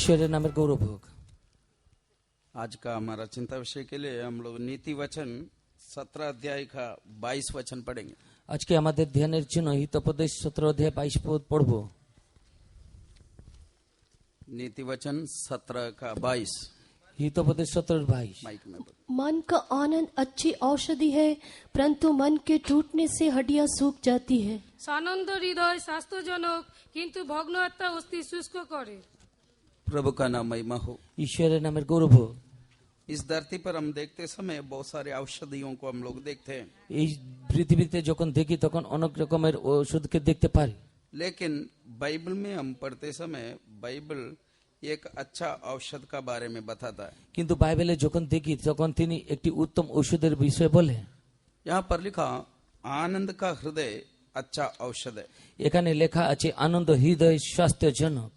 ঈশ্বরের নামের গৌরব হোক। आज का हमारा चिंता विषय के लिए हम लोग नीति वचन 17 अध्याय का 22 वचन पढ़ेंगे। আজকে আমাদের ধ্যানের জন্য হিতোপদেশ 17 অধ্যায় 22 পদ পড়ব। नीति वचन 17 का 22 হিতোপদেশ 17:22। माइक में बोलो। मन का आनंद अच्छी औषधि है, परंतु मन के टूटने से हड्डियां सूख जाती है। সানন্দ হৃদয় স্বাস্থ্যজনক, কিন্তু ভগ্ন আত্মা অস্থি শুষ্ক করে। प्रभु का नाम महिमा हो। ঈশ্বরের নামের গৌরব হোক। इस धरती पर हम देखते समय बहुत सारे औषधियों को हम लोग देखते हैं, এই পৃথিবীতে যখন দেখি তখন অনেক রকমের ওষুধকে দেখতে পারি, लेकिन बाइबल में हम पढ़ते समय बाइबल एक अच्छा औषध का बारे में बताता है। কিন্তু বাইবেলে যখন দেখি তখন তিনি একটি উত্তম ঔষধের বিষয়ে বলে। यहाँ पर लिखा आनंद का हृदय अच्छा औषध है। এখানে লেখা আছে আনন্দ হৃদয় স্বাস্থ্যজনক।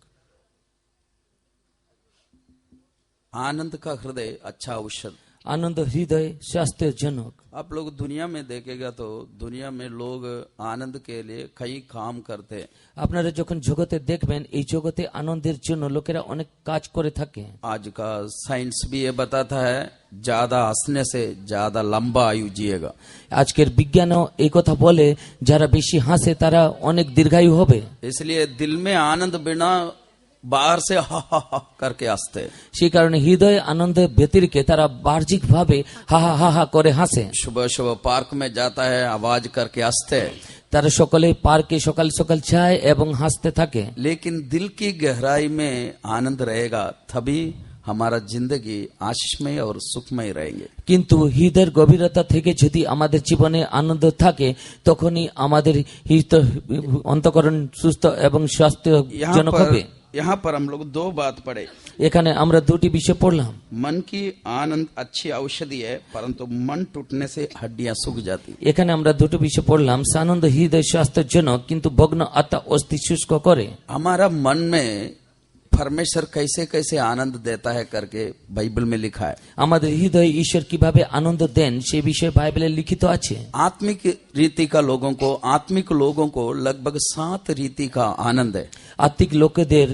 आनंद का हृदय अच्छा औषध। আনন্দ হৃদয় স্বাস্থ্যজনক। आप लोग दुनिया में देखेगा तो दुनिया में लोग आनंद के लिए कई काम करते हैं। আপনারা যখন জগতে দেখবেন এই জগতে আনন্দের জন্য লোকেরা অনেক কাজ করে থাকে। आज का साइंस भी ये बताता है ज्यादा हंसने से ज्यादा लंबा आयु जिएगा। আজকের বিজ্ঞানও এই কথা বলে যারা বেশি হাসে তারা অনেক দীর্ঘায়ু হবে। इसलिए दिल में आनंद बिना बाहर से हा हा हा करके हंसते। সেই কারণে হৃদয় আনন্দের ব্যতিরিকে তারা বাহ্যিক ভাবে হা হা হা হা করে হাসে। सुबह सुबह पार्क में जाता है आवाज करके हंसते, তারা সকলে পার্কে সকাল সকাল যায় এবং হাসতে থাকে। लेकिन दिल की गहराई में आनंद रहेगा तभी हमारा जिंदगी आशीषमय और सुखमय रहेंगे। কিন্তু হৃদয়ের গভীরতা থেকে যদি আমাদের জীবনে আনন্দ থাকে তখনই আমাদের অন্তঃকরণ সুস্থ এবং স্বাস্থ্যজনক হবে। यहाँ पर हम लोग दो बात पढ़े। এখানে আমরা দুটি বিষয় পড়লাম। मन की आनंद अच्छी औषधि है, परंतु मन टूटने से हड्डियां सूख जाती। এখানে আমরা দুটো বিষয় পড়লাম। আনন্দ হৃদয় স্বাস্থ্যজনক, কিন্তু ভগ্ন আত্মা অস্থি শুষ্ক করে। हमारा मन में परमेश्वर कैसे कैसे आनंद देता है करके बाइबल में लिखा है। আমাদের হৃদয়ে ঈশ্বর কিভাবে আনন্দ দেন সেই বিষয়ে বাইবেলে লিখিত আছে। आत्मिक रीति का आत्मिक लोगों को लगभग 7 रीति का आनंद है। আত্মিক লোকেদের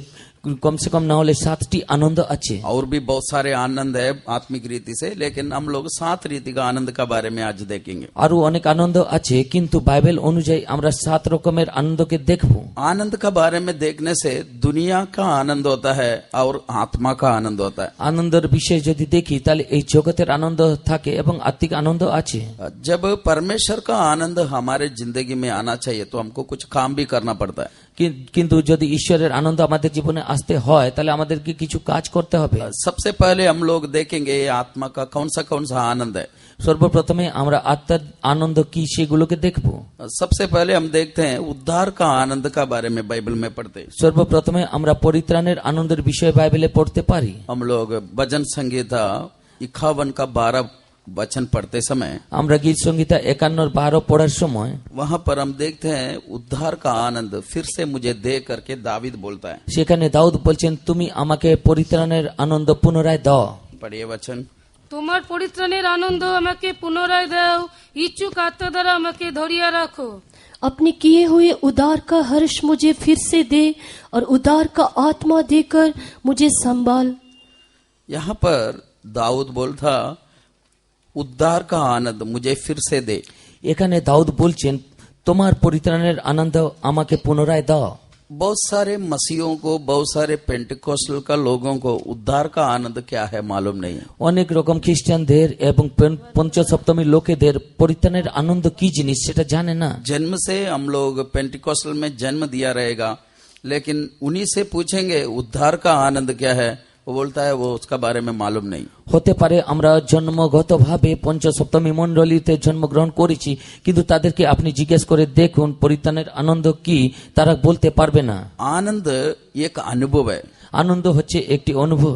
কমসে কম না হলে 7টি আনন্দ আছে। और भी बहुत सारे आनंद है आत्मिक रीति से, लेकिन हम लोग 7 रीति का आनंद का बारे में आज देखेंगे। আরো অনেক আনন্দ আছে, কিন্তু বাইবেল অনুযায়ী আমরা 7 রকমের আনন্দকে দেখব। आनंद का बारे में देखने से दुनिया का आनंद होता है और आत्मा का आनंद होता है। আনন্দের বিষয়ে যদি দেখি তাহলে এই জগতের আনন্দ থাকে এবং আত্মিক আনন্দ আছে। जब परमेश्वर का आनंद हमारे जिंदगी में आना चाहिए तो हमको कुछ काम भी करना पड़ता है। কিন্তু যদি ঈশ্বরের আনন্দ আমাদের জীবনে আসতে হয় তাহলে আমাদেরকে কিছু কাজ করতে হবে। सबसे पहले हम लोग देखेंगे ये आत्मा का कौन सा आनंद है। সর্বপ্রথমে আমরা আত্মার আনন্দ কি সেগুলোকে দেখব। सबसे पहले हम देखते हैं उद्धार का आनंद का बारे में बाइबल में पढ़ते हैं। সর্বপ্রথমে আমরা পরিত্রাণের আনন্দের বিষয়ে বাইবেলে পড়তে পারি। हम लोग भजन संगीता 51 का 12 वचन पढ़ते समय আমরা গীত সংহিতা 51:12 পড়ার সময় वहां पर हम देखते हैं उद्धार का आनंद फिर से मुझे दे करके दावीद बोलता है। সেখানে দাউদ বলছেন তুমি আমাকে পরিত্রাণের আনন্দ পুনরায় দাও। पढ़िए वचन। তোমার পরিত্রাণের আনন্দ আমাকে পুনরায় দাও, ইচ্ছুক আত্মা দ্বারা আমাকে ধরিয়া রাখো। अपने किए हुए उद्धार का हर्ष मुझे फिर से दे और उद्धार का आत्मा देकर मुझे संभाल। यहाँ पर दाऊद बोलता उद्धार का आनंद मुझे फिर से दे। এখানে দাউদ বলছেন তোমার পরিত্রাণের আনন্দ আমাকে পুনরায় দাও। बहुत सारे मसीहों को, बहुत सारे पेंटिकोस्टल का लोगों को उद्धार का आनंद क्या है मालूम नहीं है। অনেক রকম খ্রিস্টানদের এবং পঞ্চসপ্তমী লোকেদের পরিত্রাণের আনন্দ কি জিনিস সেটা জানে না। जन्म से हम लोग पेंटिकोस्टल में जन्म दिया रहेगा, लेकिन उन्हीं से पूछेंगे उद्धार का आनंद क्या है, वो बोलता है वो उसका बारे में मालूम नहीं। হতে পারে আমরা জন্মগতভাবে পঞ্চসপ্তমী মণ্ডলীতে জন্মগ্রহণ করেছি, কিন্তু তাদেরকে আপনি জিজ্ঞেস করে দেখুন পরিত্রাণের আনন্দ কি, তারা বলতে পারবে না। आनंद एक अनुभव है। আনন্দ হচ্ছে একটি অনুভব।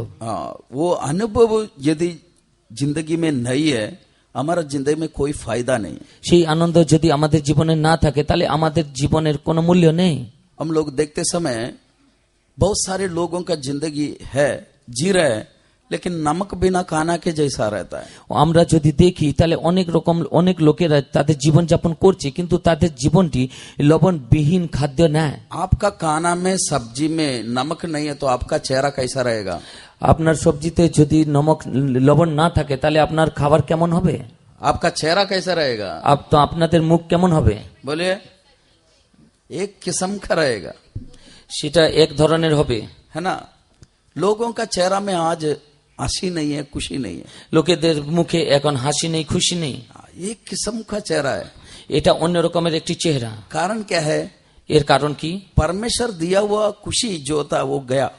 वो अनुभव यदि जिंदगी में नहीं है हमारा जिंदगी में कोई फायदा नहीं। সেই আনন্দ যদি আমাদের জীবনে না থাকে তাহলে আমাদের জীবনের কোনো মূল্য নেই। हम लोग देखते समय बहुत सारे लोगों का जिंदगी है, जी रहे हैं, लेकिन नमक बिना खाना के जैसा रहता है। আমরা যদি দেখি তাহলে অনেক লোকেরা তাদের জীবন যাপন করছে, কিন্তু তাদের জীবনটি লবণবিহীন খাদ্য নেয়। आपका खाना में सब्जी में नमक नहीं है तो आपका चेहरा कैसा रहेगा? আপনার সবজিতে যদি লবণ না থাকে তাহলে আপনার খাবার কেমন হবে? आपका चेहरा कैसा रहेगा? তো আপনাদের মুখ কেমন হবে? बोलिए, एक किस्म का रहेगा, সেটা এক ধরনের হবে। है ना। लोगों का चेहरा में आज हंसी नहीं है, खुशी नहीं है। লোকেদের মুখে এখন হাসি নেই, খুশি নেই। एक किस्म का चेहरा है। এটা অন্য রকমের একটি চেহারা। कारण क्या है? এর কারণ কি? परमेश्वर दिया हुआ खुशी जो था वो गया।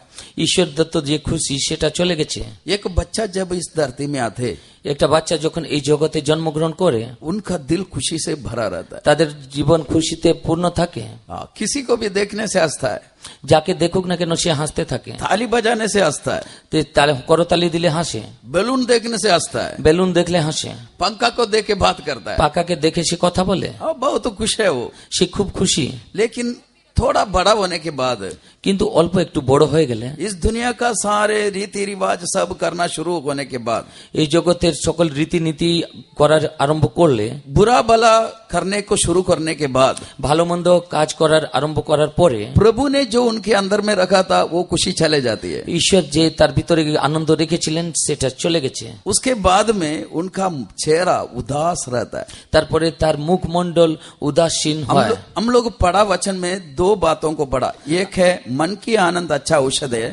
ঈশ্বর দত্ত যে খুশি সেটা চলে গেছে। एक बच्चा जब इस धरती में आते, একটা বাচ্চা যখন এই জগতে জন্মগ্রহণ করে उनका दिल खुशी से भरा रहता है। তাদের জীবন খুশিতে পূর্ণ থাকে। किसी को भी देखने से हंसता है, যাকে দেখুক না কেন সে হাসতে থাকে। थाली बजाने से हंसता है, তাহলে করতালি দিলে হাসে, बैलून देखने से हंसता है, বেলুন দেখলে হাসে, पंखा को देख के बात करता है। পাকাকে দেখে সে কথা বলে, बहुत खुश है वो। সে খুব খুশি। लेकिन थोड़ा बड़ा होने के बाद কিন্তু অল্প একটু বড় হয়ে গেলে, इस दुनिया का सारे रीति रिवाज सब करना शुरू होने के बाद, এই জগতের সকল রীতিনীতি করার আরম্ভ করলে, बुरा भला करने को शुरू करने के बाद, ভালো মন্দ কাজ করার আরম্ভ করার পরে प्रभु ने जो उनके अंदर में रखा था वो खुशी चले जाती है। ঈশ্বর যে তার ভিতরে আনন্দ রেখেছিলেন সেটা চলে গেছে। उसके बाद में उनका चेहरा उदास रहता है। তারপরে তার মুখমণ্ডল উদাসীন হয়। हम लोग पढ़ा वचन में दो बातों को पढ़ा, एक है मन की आनंद अच्छा औषध है,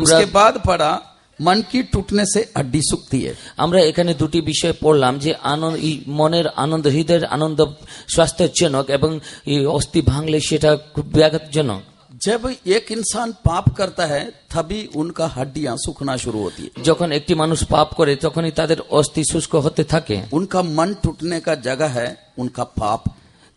उसके बाद पढ़ा मन की टूटने से हड्डी सूखती है। আমরা এখানে দুটি বিষয় পড়লাম যে মনের আনন্দ, হৃদয়ের আনন্দ স্বাস্থ্যজনক এবং এই অস্থি ভাঙলে সেটা খুব ব্যাঘাতজনক। जब एक इंसान पाप करता है तभी उनका हड्डियां सूखना शुरू होती है। যখন একটি মানুষ পাপ করে তখনই তাদের অস্থি শুষ্ক হতে থাকে। उनका मन टूटने का जगह है उनका पाप।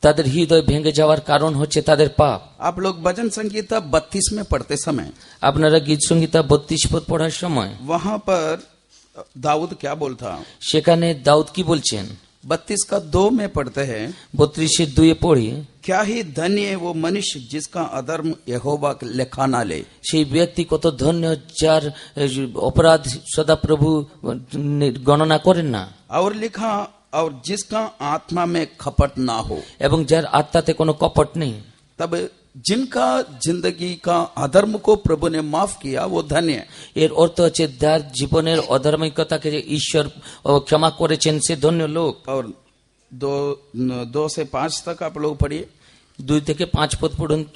তাদের হৃদয় ভেঙে যাওয়ার কারণ হচ্ছে তাদের পাপ। आप लोग भजन संगीता 32 में पढ़ते समय, আপনারা গীত সংহিতা 32 পদ পড়ার সময় वहां पर दाऊद क्या बोलता? সেখানে দাউদ কি বলছেন? 32 का 2 में पढ़ते हैं, 32:2 পড়ি, क्या ही धन्य है वो मनुष्य जिसका अधर्म यहोवा लेखा ना ले। সেই ব্যক্তি কত ধন্য যার অপরাধ সদাপ্রভু গণনা করেন না, और लिखा और जिसका आत्मा में खपट ना हो। এবং যার আত্মাতে কোনো কপট নেই। तब जिनका जिंदगी का अधर्म को प्रभु ने माफ किया वो धन्य है। এর অর্থ হচ্ছে যার জীবনের অধার্মিকতাকে যে ঈশ্বর ক্ষমা করেছেন সে ধন্য লোক। और 2 से 5 तक आप लोग पढ़िए। 2 থেকে 5 পদ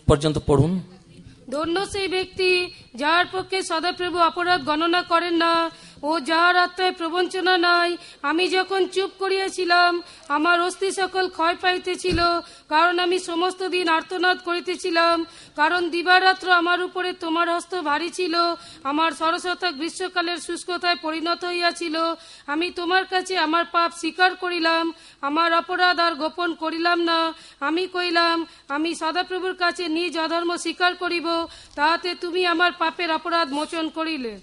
পর্যন্ত পড়ুন। ধন্য সেই ব্যক্তি যার পক্ষে সদাপ্রভু অপরাধ গণনা করেন না ও যাহার আত্মায় প্রবঞ্চনা নাই। আমি যখন চুপ করিয়াছিলাম আমার অস্থি সকল ক্ষয় পাইতেছিল, কারণ আমি সমস্ত দিন আর্তনাদ করিতেছিলাম, কারণ দিবারাত্র আমার উপরে তোমার হস্ত ভারী ছিল। আমার সরসতা গ্রীষ্মকালের শুষ্কতায় পরিণত হইয়াছিল। আমি তোমার কাছে আমার পাপ স্বীকার করিলাম, আমার অপরাধ আর গোপন করিলাম না। আমি কইলাম আমি সদাপ্রভুর কাছে নিজ অধর্ম স্বীকার করিব, তাহাতে তুমি আমার পাপের অপরাধ মোচন করিলে।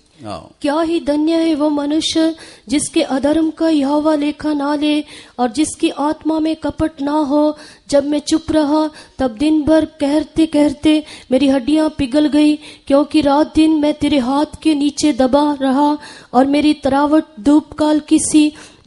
क्या ही धन्य है वो मनुष्य जिसके अधर्म का यहोवा लेखा ना ले और जिसकी आत्मा में कपट ना हो। जब मैं चुप रहा तब दिन भर कहरते कहरते मेरी हड्डियां पिघल गई, क्योंकि रात दिन मैं तेरे हाथ के नीचे दबा रहा और मेरी तरावट धूप काल की सी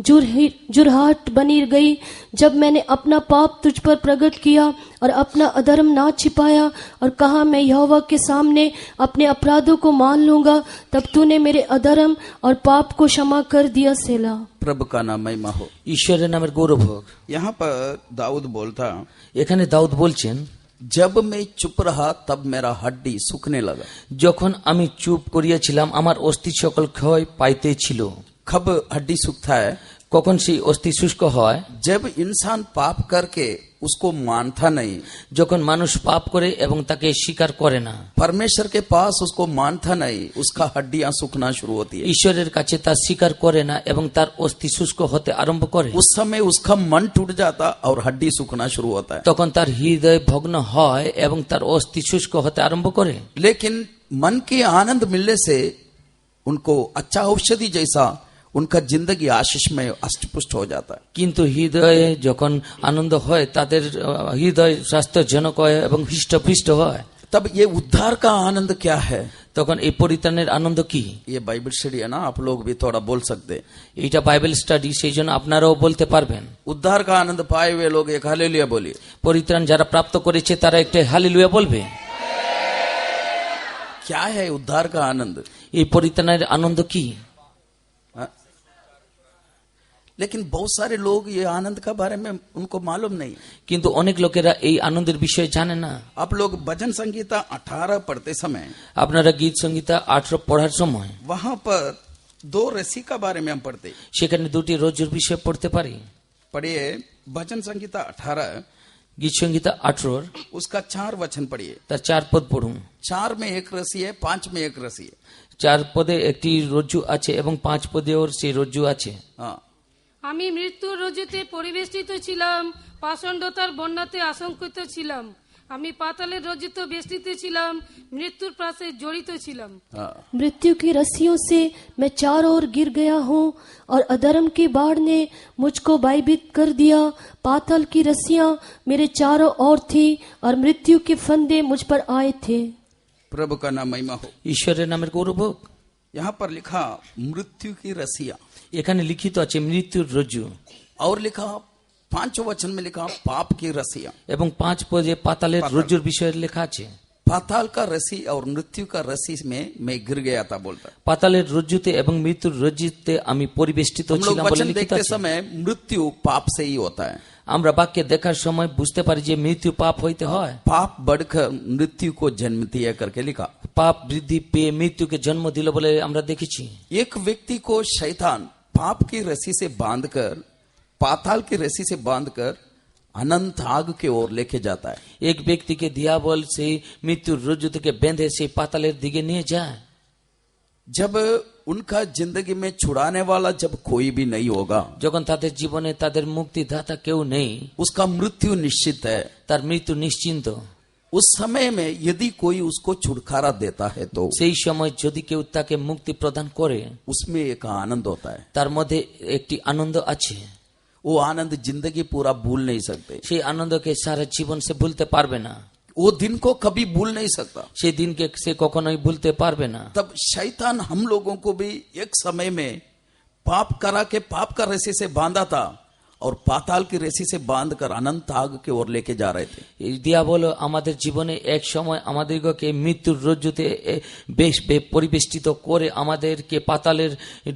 जुरहाट बनी गई। जब मैंने अपना पाप तुझ पर प्रकट किया और अपना अधर्म ना छिपाया और कहा मैं यहोवा के सामने अपने अपराधों को मान लूंगा, तब तूने मेरे अधर्म और पाप को क्षमा कर दिया। सेला। प्रभु का नाम महिमा हो। ঈশ্বরের নামের গৌরব হোক। यहाँ पर दाऊद बोलता, এখানে দাউদ বলছেন, जब मैं चुप रहा तब मेरा हड्डी सूखने लगा। যখন আমি চুপ করিয়াছিলাম আমার অস্থি সকল ক্ষয় পাইতেছিল। कब हड्डी सूखता है? কখন সেই অস্থি শুষ্ক হয়? जब इंसान पाप करके उसको मानता नहीं, যখন মানুষ পাপ করে এবং তাকে স্বীকার করে না, परमेश्वर के पास उसको मानता नहीं, उसका हड्डियां सूखना शुरू होती है। ঈশ্বরের কাছে তা স্বীকার করে না এবং তার অস্থি শুষ্ক হতে আরম্ভ করে। उस समय उसका मन टूट जाता और हड्डी सूखना शुरू होता है। তখন তার হৃদয় ভগ্ন হয় এবং তার অস্থি শুষ্ক হতে আরম্ভ করে। लेकिन मन के आनंद मिलने से उनको अच्छा औषधि जैसा उनका जिंदगी आशीष में अष्टपुष्ट हो जाता है। কিন্তু হৃদয়ে যখন আনন্দ হয় তাদের হৃদয় স্বাস্থ্যজনক হয় এবং হৃষ্টপুষ্ট হয়। तब ये उद्धार का आनंद क्या है? তখন এই পরিত্রাণের আনন্দ কি? ये बाइबल स्टडी है ना, आप लोग भी थोड़ा बोल सकते। এটা বাইবেল স্টাডি, সেই জন্য আপনারাও বলতে পারবেন। उद्धार का आनंद पाए हुए लोग एक हालेलुया बोलिए। পরিত্রাণ যারা প্রাপ্ত করেছে তারা একটা হালেলুয়া বলবে। क्या है उद्धार का आनंद? এই পরিত্রাণের আনন্দ কি? हाँ? लेकिन बहुत सारे लोग ये आनंद का बारे में उनको मालूम नहीं। কিন্তু অনেক লোকেরা এই আনন্দের বিষয়ে জানে না। आप लोग भजन संगीता 18 पढ़ते समय আপনারা गीत संगीता 18 পড়ার সময় वहां पर 2 रस्सी का बारे में हम पढ़ते। সেখানে দুটি রজ্জুর বিষয়ে পড়তে পারি। पढ़िए भजन संगीता 18 गीत संगीता 18 उसका 4 वचन पढ़िए। তার 4 পদ পড়ুন। 4 में एक रस्सी है, 5 में एक रस्सी है। 4 পদে একটি রজ্জু আছে এবং 5 পদেও সেই রজ্জু আছে। हाँ, আমি মৃত্যুর রজ্জুতে পরিবেষ্টিত ছিলাম, পাষণ্ডতার বন্যাতে আশঙ্কিত ছিলাম। আমি পাতালের রজ্জুতে বেষ্টিত ছিলাম, মৃত্যুর প্রাসে জড়িত ছিলাম। हाँ। मृत्यु की रस्सियों से मैं चारों ओर गिर गया हूँ और अधर्म की बाढ़ ने मुझको भयभीत कर दिया। पाताल की रस्सियाँ मेरे चारों ओर थी और मृत्यु के फंदे मुझ पर आए थे। प्रभु का नाम महिमा हो। ঈশ্বরের নামের গৌরব হোক। यहाँ पर लिखा मृत्यु की रस्सियां, এখানে লিখিত আছে মৃত্যুর রজ্জু, और लिखा 5 वचन में लिखा पाप की रस्सियां। এবং 5 পদে পাতালের রজ্জুর বিষয়ে লেখা আছে। पाताल का रस्सी और मृत्यु का रस्सी में मैं गिर गया था बोलता। পাতালের রজ্জুতে এবং মৃত্যুর রজ্জুতে আমি পরিবেষ্টিত हम लोग ছিলাম বলে वचन লিখিত देखते আছে। समय मृत्यु पाप से ही होता है। আমরা বাক্যে দেখার সময় বুঝতে পারি যে মৃত্যু পাপ হইতে হয়। पाप बढ़कर मृत्यु को जन्मती है करके लिखा। পাপ বৃদ্ধি পেয়ে মৃত্যুকে জন্ম দিল বলে আমরা দেখেছি। एक व्यक्ति को शैतान पाप की रस्सी से बांधकर, पाताल की रस्सी से बांधकर अनंत आग की ओर लेके जाता है। এক ব্যক্তিকে দিয়াবল সেই মৃত্যুর রজ্জু থেকে বেঁধে সেই পাতালের দিকে নিয়ে যায়। जब उनका जिंदगी में छुड़ाने वाला जब कोई भी नहीं होगा, যখন তাদের জীবনে তাদের মুক্তিদাতা কেউ নেই, उसका मृत्यु निश्चित है। তার মৃত্যু নিশ্চিন্ত। उस समय में यदि कोई उसको छुटकारा देता है तो সেই সময় যদি কেউ তাকে মুক্তি প্রদান করে, उसमें एक आनंद होता है। তার মধ্যে একটি আনন্দ আছে। वो आनंद जिंदगी पूरा भूल नहीं सकते। সেই আনন্দকে সারা জীবন সে ভুলতে পারবে না। वो दिन को कभी भूल नहीं सकता। সেই দিনকে সে কখনোই ভুলতে পারবে না। तब शैतान हम लोगों को भी एक समय में पाप करा के पाप का रस्सी से बांधा था और पाताल की रस्सी से बांधकर अनंत आग की ओर लेके जा रहे थे। এই দিয়াবল আমাদের জীবনে এক সময় আমাদেরকে মৃত্যুর রজ্জুতে বেশ পরিবেষ্টিত করে আমাদেরকে পাতালের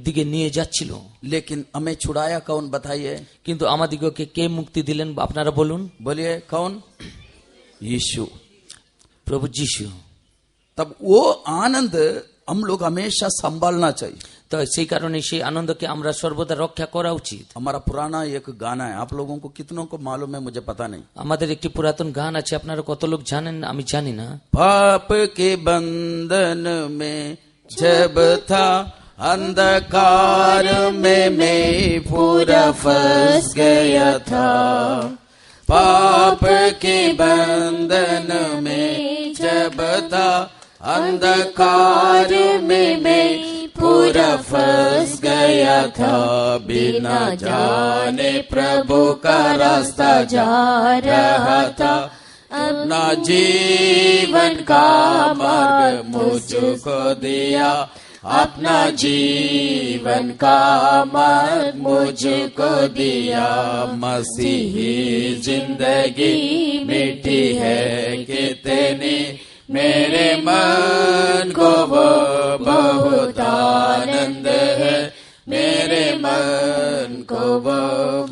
দিকে নিয়ে যাচ্ছিল। लेकिन हमें छुड़ाया कौन बताइए? কিন্তু আমাদেরকে কে মুক্তি দিলেন আপনারা বলুন? बोलिए कौन? यीशु, প্রভু যিশু। तब वो आनंद हम लोग हमेशा संभालना चाहिए। তো সেই কারণে সেই আনন্দকে আমরা সর্বদা রক্ষা করা উচিত। हमारा पुराना एक गाना है, आप लोगों को कितनों को मालूम है मुझे पता नहीं। আমাদের একটি পুরাতন গান আছে, আপনারা কত লোক জানেন আমি জানি না। पाप के बंधन में जब था अंधकार में मैं पूरा फंस गया था। पाप के बंधन में जब था अंधकार में मैं पूरा फंस गया था। बिना जाने प्रभु का रास्ता जा रहा था। अपना जीवन का मार्ग मुझको दिया। अपना जीवन का मार्ग मुझको दिया। मसीही जिंदगी मीठी है कितनी, मेरे मन को वो बहुत आनंद है। मेरे मन को वो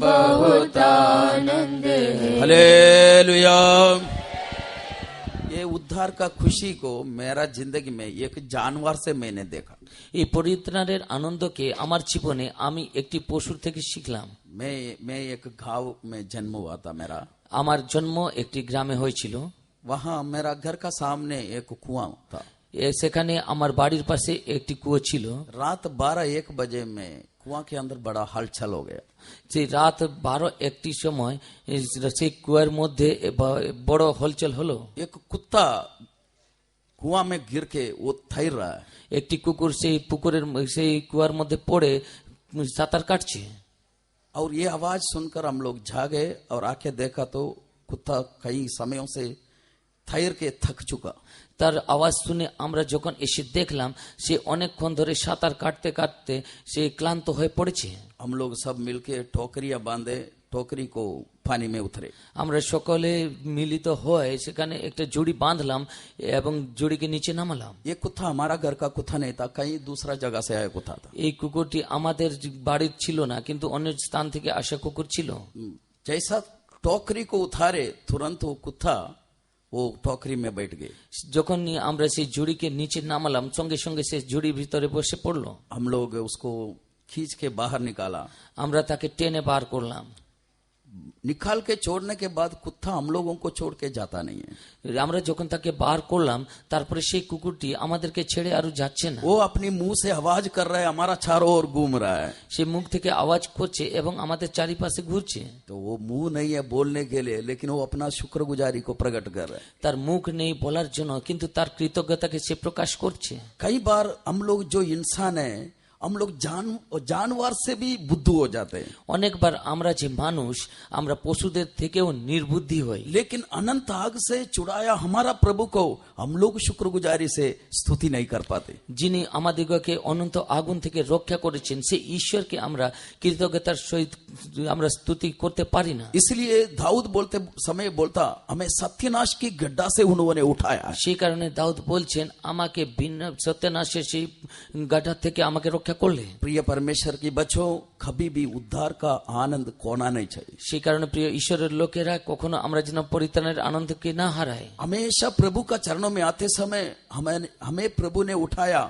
बहुत आनंद है। हालेलुया। ये उद्धार का खुशी को मेरा जिंदगी में एक जानवर से मैंने देखा। এই পরিত্রাণের আনন্দকে আমার জীবনে আমি একটি পশুর থেকে শিখলাম। मैं एक गांव में जन्म हुआ था मेरा। আমার জন্ম একটি গ্রামে হয়েছিল। वहाँ मेरा घर का सामने एक कुआं था। সেখানে আমার বাড়ির পাশে একটি কুয়ো ছিল। रात 12-1 बजे में कुआं के अंदर बड़ा हलचल हो गया। সেই রাত 12-1 সময় সেই কুয়ার মধ্যে বড় হলচল হলো। एक कुत्ता कुआं में गिर के वो तैर रहा है। একটি কুকুর সেই পুকুরের সেই কুয়ার মধ্যে পড়ে সাঁতার কাটছে। और ये आवाज सुनकर हम लोग जागे और आके देखा तो कुत्ता कई समयों से थैर के थक चुका। তার আওয়াজ শুনে আমরা যখন এসে দেখলাম সে অনেকক্ষণ ধরে সাঁতার কাটতে কাটতে সে ক্লান্ত হয়ে পড়েছে। हम लोग सब मिलके टोकरियां बांधे, टोकरी को पानी में उतरे। আমরা সকলে মিলিত হয়ে সেখানে একটা জুড়ি বাঁধলাম এবং জুড়িকে নিচে নামালাম। ये कुत्ता हमारा घर का कुत्ता नहीं था, कहीं दूसरा जगह से आया कुत्ता था। এই কুকুরটি আমাদের বাড়ির ছিল না, কিন্তু অন্য স্থান থেকে আসা কুকুর ছিল। जैसा टोकरी को उतारे तुरंत वो कुत्ता वो टोकरी में बैठ गए। যখন আমরা সেই জুড়িকে নিচে নামালাম সঙ্গে সঙ্গে সে জুড়ির ভিতরে বসে পড়লো। हम लोग उसको खींच के बाहर निकाला। আমরা তাকে টেনে বার করলাম। निकाल के छोड़ने के बाद कुत्ता हम लोगों को छोड़ के जाता नहीं है। আমরা যখন তাকে বার করলাম তারপরে সেই কুকুরটি আমাদেরকে ছেড়ে আর যাচ্ছে না। वो अपनी मुंह से आवाज कर रहा है, हमारा चारों ओर घूम रहा है। সে মুখ থেকে আওয়াজ করছে এবং আমাদের চারিপাশে ঘুরছে। तो वो मुंह नहीं है बोलने के लिए, लेकिन वो अपना शुक्रगुजारी को प्रकट कर रहा है। তার মুখ নেই বলার জন্য, কিন্তু তার কৃতজ্ঞতাকে সে প্রকাশ করছে। कई बार हम लोग जो इंसान है, हम लोग जानवर से भी बुद्धू हो जाते हैं। অনেকবার আমরা যে মানুষ আমরা পশুদের থেকেও নির্বুদ্ধি হই। लेकिन अनंत आग से चुराया हमारा प्रभु को हम लोग शुक्रगुजारी से स्तुति नहीं कर पाते। যিনি আমাদিগকে অনন্ত আগুন থেকে রক্ষা করেছেন সেই ঈশ্বরকে আমরা কৃতজ্ঞতার সহিত আমরা স্তুতি করতে পারি না। इसलिए दाऊद बोलते समय बोलता, हमें सत्यनाश की गड्ढा से उन्होंने उठाया। সেই কারণে দাউদ বলছেন আমাকে ভিন্ন সত্যনাশের সেই গাঢ় থেকে আমাকে রক্ষা করলে। प्रिय परमेश्वर की बच्चों, कभी भी उद्धार का आनंद खोना नहीं चाहिए। সেই কারণে প্রিয় ঈশ্বরের লোকেরা কখনো আমরা যেন পরিত্রাণের আনন্দকে না হারাই। हमेशा प्रभु का चरणों में आते समय हमें प्रभु ने उठाया,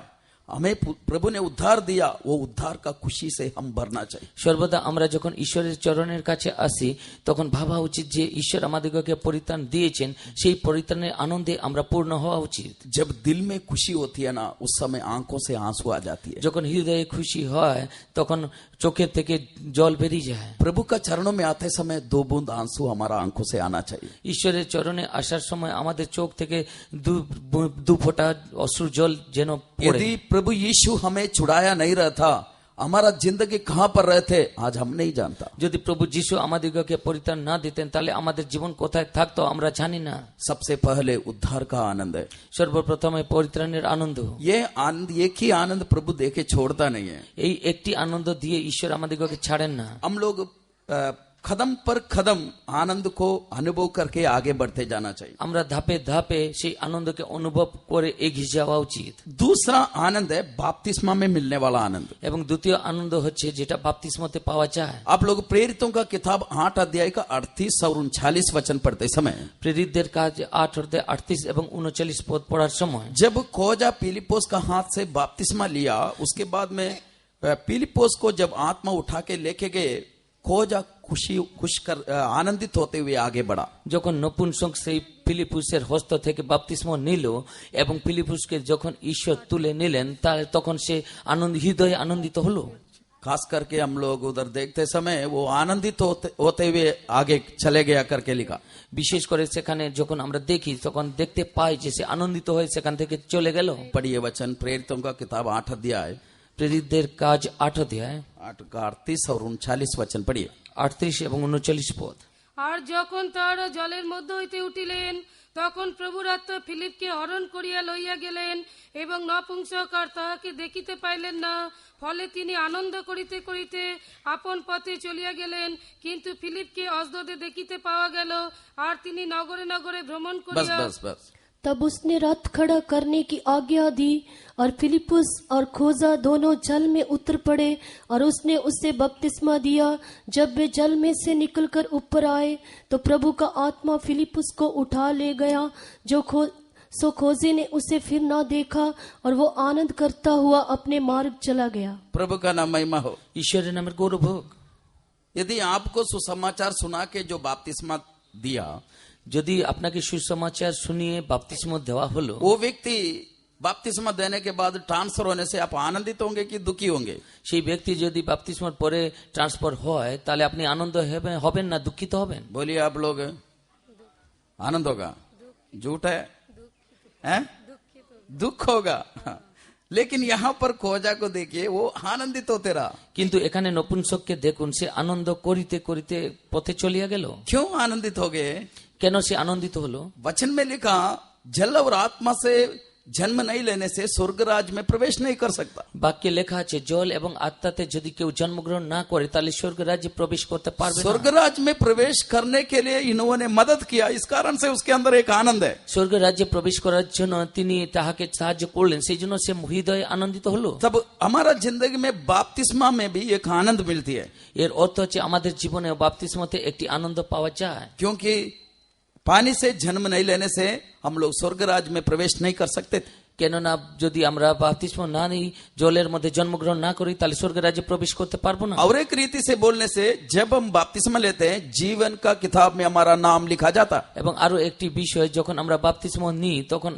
हमें प्रभु ने उद्धार दिया, वो उद्धार का खुशी से हम भरना चाहिए। সর্বদা আমরা যখন ঈশ্বরের চরণের কাছে আসি তখন ভাবা উচিত যে ঈশ্বর আমাদেরকে পরিত্রাণ দিয়েছেন, সেই পরিত্রাণের আনন্দে আমরা পূর্ণ হওয়া উচিত। जब दिल में खुशी होती है ना, उस समय आंखों से आंसू आ जाती है। যখন হৃদয়ে খুশি হয় তখন চোখের থেকে জল বেরিয়ে যায়। प्रभु का चरणों में आते समय 2 बूंद आंसू हमारा आंखों से आना चाहिए। ঈশ্বরের চরণে আসার সময় আমাদের চোখ থেকে দু ফোঁটা অশ্রু জল যেন পড়ে। यदि प्रभु यीशु हमें छुड़ाया नहीं रहता, हमारा जिंदगी कहां पर रहते आज हम नहीं जानता। যদি প্রভু যিশু আমাদেরকে পরিত্রাণ না দিতেন তাহলে আমাদের জীবন কোথায় থাকতো আমরা জানি না। सबसे पहले उद्धार का आनंद है। সর্বপ্রথমে পরিত্রাণের আনন্দ। ये आनंद, एक ही आनंद प्रभु देके छोड़ता नहीं है। এই একটি আনন্দ দিয়ে ঈশ্বর আমাদেরকে ছাড়েন না। हम लोग कदम पर कदम आनंद को अनुभव करके आगे बढ़ते जाना चाहिए। আমরা ধাপে ধাপে সেই আনন্দকে অনুভব করে এগিয়ে যাওয়া উচিত। दूसरा आनंद है बपतिस्मा में मिलने वाला आनंद। এবং দ্বিতীয় আনন্দ হচ্ছে যেটা বাপ্তিস্মতে পাওয়া যায়। आप लोग प्रेरितों का किताब 8 अध्याय का 38 और 39 वचन पढ़ते समय, প্রেরিতদের কাজ 8 অধ্যায় 38 এবং 39 পদ পড়ার সময় जब खोजा फिलिप्पोस का हाथ से बपतिस्मा लिया, उसके बाद में फिलिप्पोस को जब आत्मा उठा के लेके गए, खोजा आनंदित होते हुए आगे बढ़ा। যখন নপুংসক সেই ফিলিপুসের হস্ত থেকে বাপ্তিস্ম নিল এবং ফিলিপুসকে যখন ঈশ্বর তুলে নিলেন তখন সে হৃদয়ে আনন্দিত হলো। खास करके हम लोग उधर देखते समय वो आनंदित होते हुए आगे चले गया करके लिखा। বিশেষ করে সেখানে যখন আমরা দেখি তখন দেখতে পাই যে সে আনন্দিত হয়ে সেখান থেকে চলে গেল। पढ़िए वचन, प्रेरितों का किताब 8 अध्याय, প্রেরিতদের কাজ 8 অধ্যায় 8 का 38 और 39 वचन पढ़िए। 38 এবং 39 পদ। আর যখন তারা জলের মধ্য হইতে উঠিলেন তখন প্রভুর আত্মা ফিলিপকে হরণ করিয়া লইয়া গেলেন এবং নপুংসক আর তাহাকে দেখিতে পাইলেন না। ফলে তিনি আনন্দ করিতে করিতে আপন পথে চলিয়া গেলেন, কিন্তু ফিলিপকে অজদোদে দেখিতে পাওয়া গেল। আর তিনি নগরে নগরে ভ্রমণ করিয়া तब उसने रथ खड़ा करने की आज्ञा दी और फिलिपुस और खोजा दोनों जल में उतर पड़े और उसने उससे बपतिस्मा दिया। जब वे जल में से निकलकर ऊपर आए तो प्रभु का आत्मा फिलिपुस को उठा ले गया। सो खोजे ने उसे फिर ना देखा और वो आनंद करता हुआ अपने मार्ग चला गया। प्रभु का नाम महिमा हो। ঈশ্বরের নামের গৌরব হোক। यदि आपको सुसमाचार सुना के जो बपतिस्मा दिया, যদি আপনাকে সুসমাচার শুনিয়ে বাপ্তিস্ম দেওয়া হলো, वो व्यक्ति बपतिस्मा देने के बाद ट्रांसफर होने से आप आनंदित होंगे कि दुखी होंगे? সেই ব্যক্তি যদি বাপ্তিস্মের পরে ট্রান্সফার হয় তাহলে আপনি আনন্দ হবেন না দুঃখিত হবেন? बोलिए आप लोग, आनंद होगा? झूठ है? दुख होगा। लेकिन यहाँ पर खोजा को देखिए, वो आनंदित होते रहा। কিন্তু এখানে নপুংসককে দেখুন, সে আনন্দ করিতে করিতে পথে চলিয়া গেল। क्यों आनंदित हो गए? কেন সে আনন্দিত হলো? वचन में लिखा जल और आत्मा से जन्म नहीं लेने से स्वर्ग राज में प्रवेश नहीं कर सकता। বাক্যে লেখা আছে জল এবং আত্মাতে যদি কেউ জন্মগ্রহণ না করে তাহলে স্বর্গ রাজ্যে প্রবেশ করতে পারবে না। स्वर्ग राज में प्रवेश करने के लिए इन्होंने मदद किया, इस कारण से उसके अंदर एक आनंद है। স্বর্গ রাজ্যে প্রবেশ করার জন্য তিনি তাহাকে সাহায্য করলেন, সেই জন্য সে হৃদয়ে আনন্দিত হলো। तब हमारा जिंदगी में बपतिस्मा में भी एक आनंद मिलती है, এর অর্থ হচ্ছে আমাদের জীবনে বাপ্তিস্মতে একটি আনন্দ পাওয়া যায়। क्योंकि पानी से जन्म नहीं लेने से हम लोग स्वर्ग राज में प्रवेश नहीं कर सकते थे। কেননা যদি আমরা বাপ্তিস্ম না নিই, জলের মধ্যে জন্মগ্রহণ না করি, তাহলে স্বর্গ রাজ্যে প্রবেশ করতে পারবো না। और एक रीति से बोलने से जब हम बपतिस्मा लेते हैं जीवन का किताब में हमारा नाम लिखा जाता। এবং আরো একটি বিষয়, যখন আমরা বাপ্তিস্ম নিই তখন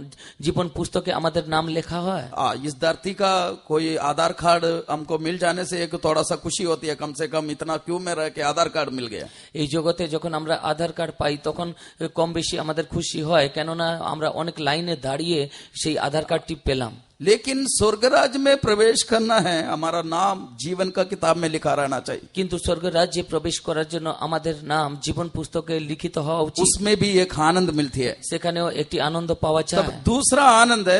জীবন পুস্তকে আমাদের নাম লেখা হয়। इस धरती का कोई आधार कार्ड हमको मिल जाने से एक थोड़ा सा खुशी होती है, कम से कम इतना क्यों में रह के आधार कार्ड मिल गया। এই জগতে যখন আমরা আধার কার্ড পাই তখন কম বেশি আমাদের খুশি হয়, কেননা আমরা অনেক লাইনে দাঁড়িয়ে সেই আধার কার্ডটি পেলাম। लेकिन स्वर्गराज में प्रवेश करना है, हमारा नाम जीवन का किताब में लिखा रहना चाहिए। কিন্তু স্বর্গ রাজ্যে প্রবেশ করার জন্য আমাদের নাম জীবন পুস্তকে লিখিত হওয়া উচিত। उसमें भी एक आनंद मिलती है। সেখানেও একটি আনন্দ পাওয়া तब যায়। दूसरा आनंद है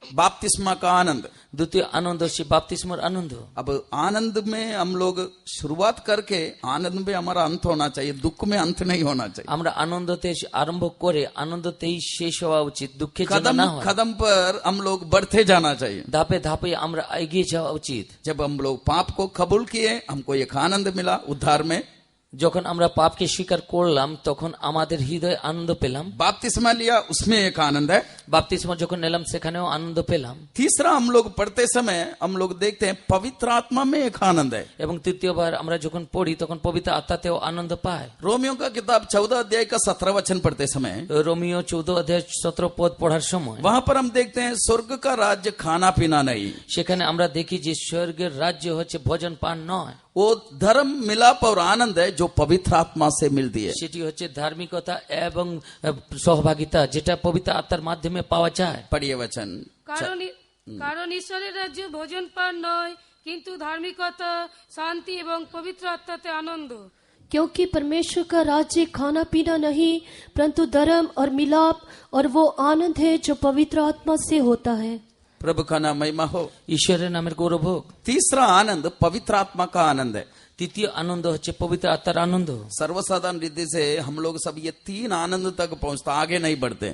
बपतिस्मा का आनंद। দ্বিতীয় আনন্দ সে বাপ্তিস্মর আনন্দ। अब आनंद में हम लोग शुरुआत करके आनंद में हमारा अंत होना चाहिए, दुख में अंत नहीं होना चाहिए। আমরা আনন্দতে আরম্ভ করে আনন্দতেই শেষ হওয়া উচিত, দুঃখে যেন कदम না হয়। कदम पर हम लोग बढ़ते जाना चाहिए। ধাপে ধাপে আমরা এগিয়ে যাওয়া উচিত। जब हम लोग पाप को कबूल किए हमको एक आनंद मिला उद्धार में। যখন আমরা পাপকে স্বীকার করলাম তখন আমাদের হৃদয়ে আনন্দ পেলাম। बपतिस्मा लिया उसमें एक आनंद है। বাপ্তিস্ম যখন নিলাম সেখানেও আনন্দ পেলাম। तीसरा हम लोग पढ़ते समय हम लोग देखते हैं पवित्र आत्मा में एक आनंद है। এবং তৃতীয়বার আমরা যখন পড়ি তখন পবিত্র আত্মাতেও আনন্দ পাই। रोमियो का किताब 14 अध्याय का 17 वचन पढ़ते समय রোমিও 14 অধ্যায় 17 পদ পড়ার সময় वहां पर हम देखते हैं स्वर्ग का राज्य खाना पीना नहीं, সেখানে আমরা দেখি যে স্বর্গের রাজ্য হচ্ছে ভোজন পান নয়, वो धर्म मिलाप और आनंद है जो पवित्र आत्मा से मिलती है। সেটি হচ্ছে ধার্মিকতা এবং সহভাগিতা যেটা পবিত্র আত্মার মাধ্যমে পাওয়া যায়। पढ़िए वचन। কারণ ঈশ্বরের রাজ্য ভোজন পান নয়, কিন্তু ধার্মিকতা, শান্তি এবং পবিত্র আত্মাতে আনন্দ। क्योंकि परमेश्वर का राज्य खाना पीना नहीं परंतु धर्म और मिलाप और वो आनंद है जो पवित्र आत्मा से होता है। प्रभु का नाम महिमा हो। ঈশ্বরের নামের গৌরব হোক। तीसरा आनंद पवित्र आत्मा का आनंद है। তৃতীয় আনন্দ হচ্ছে পবিত্র আত্মার আনন্দ। सर्वसाधारण रीति से हम लोग सब ये तीन आनंद तक पहुंचता, आगे नहीं बढ़ते।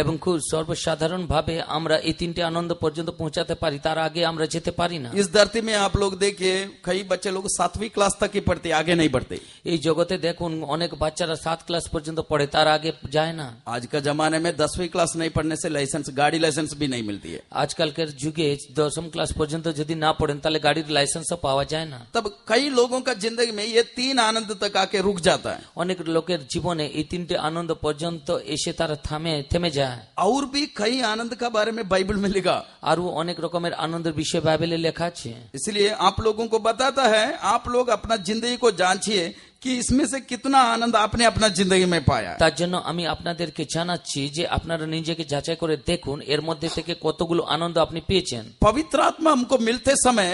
এবং খুব সর্বসাধারণ ভাবে আমরা এই তিনটে আনন্দ পর্যন্ত পৌঁছাতে পারি, তার আগে আমরা যেতে পারি না। इस धरती में आप लोग देखिए कई बच्चे लोग 7वीं क्लास तक ही पढ़ते, आगे नहीं बढ़ते। এই জগতে দেখুন অনেক বাচ্চারা 7 ক্লাস পর্যন্ত পড়ে, তার আগে যায় না। आज का जमाने में 10वीं क्लास नहीं पढ़ने से लाइसेंस, गाड़ी लाइसेंस भी नहीं मिलती है। আজকালকার যুগে 10ম ক্লাস পর্যন্ত যদি না পড়েন তাহলে গাড়ির লাইসেন্সও পাওয়া যায় না। तब कई लोगों का जिंदगी में ये तीन आनंद तक आके रुक जाता है। অনেক লোকের জীবনে এই তিনটে আনন্দ পর্যন্ত এসে তারা থেমে যায়। और भी कई आनंद का बारे में बाइबल में लिखा, আরো অনেক রকমের আনন্দের বিষয় বাইবেলে লেখা আছে। इसलिए आप लोगों को बताता है, आप लोग अपना जिंदगी को जांचिए कि इसमें से कितना आनंद आपने अपना जिंदगी में पाया। তার জন্য আমি আপনাদেরকে জানাচ্ছি যে আপনারা নিজেকে যাচাই করে দেখুন এর মধ্যে থেকে কতগুলো আনন্দ আপনি পেয়েছেন। पवित्र आत्मा हमको मिलते समय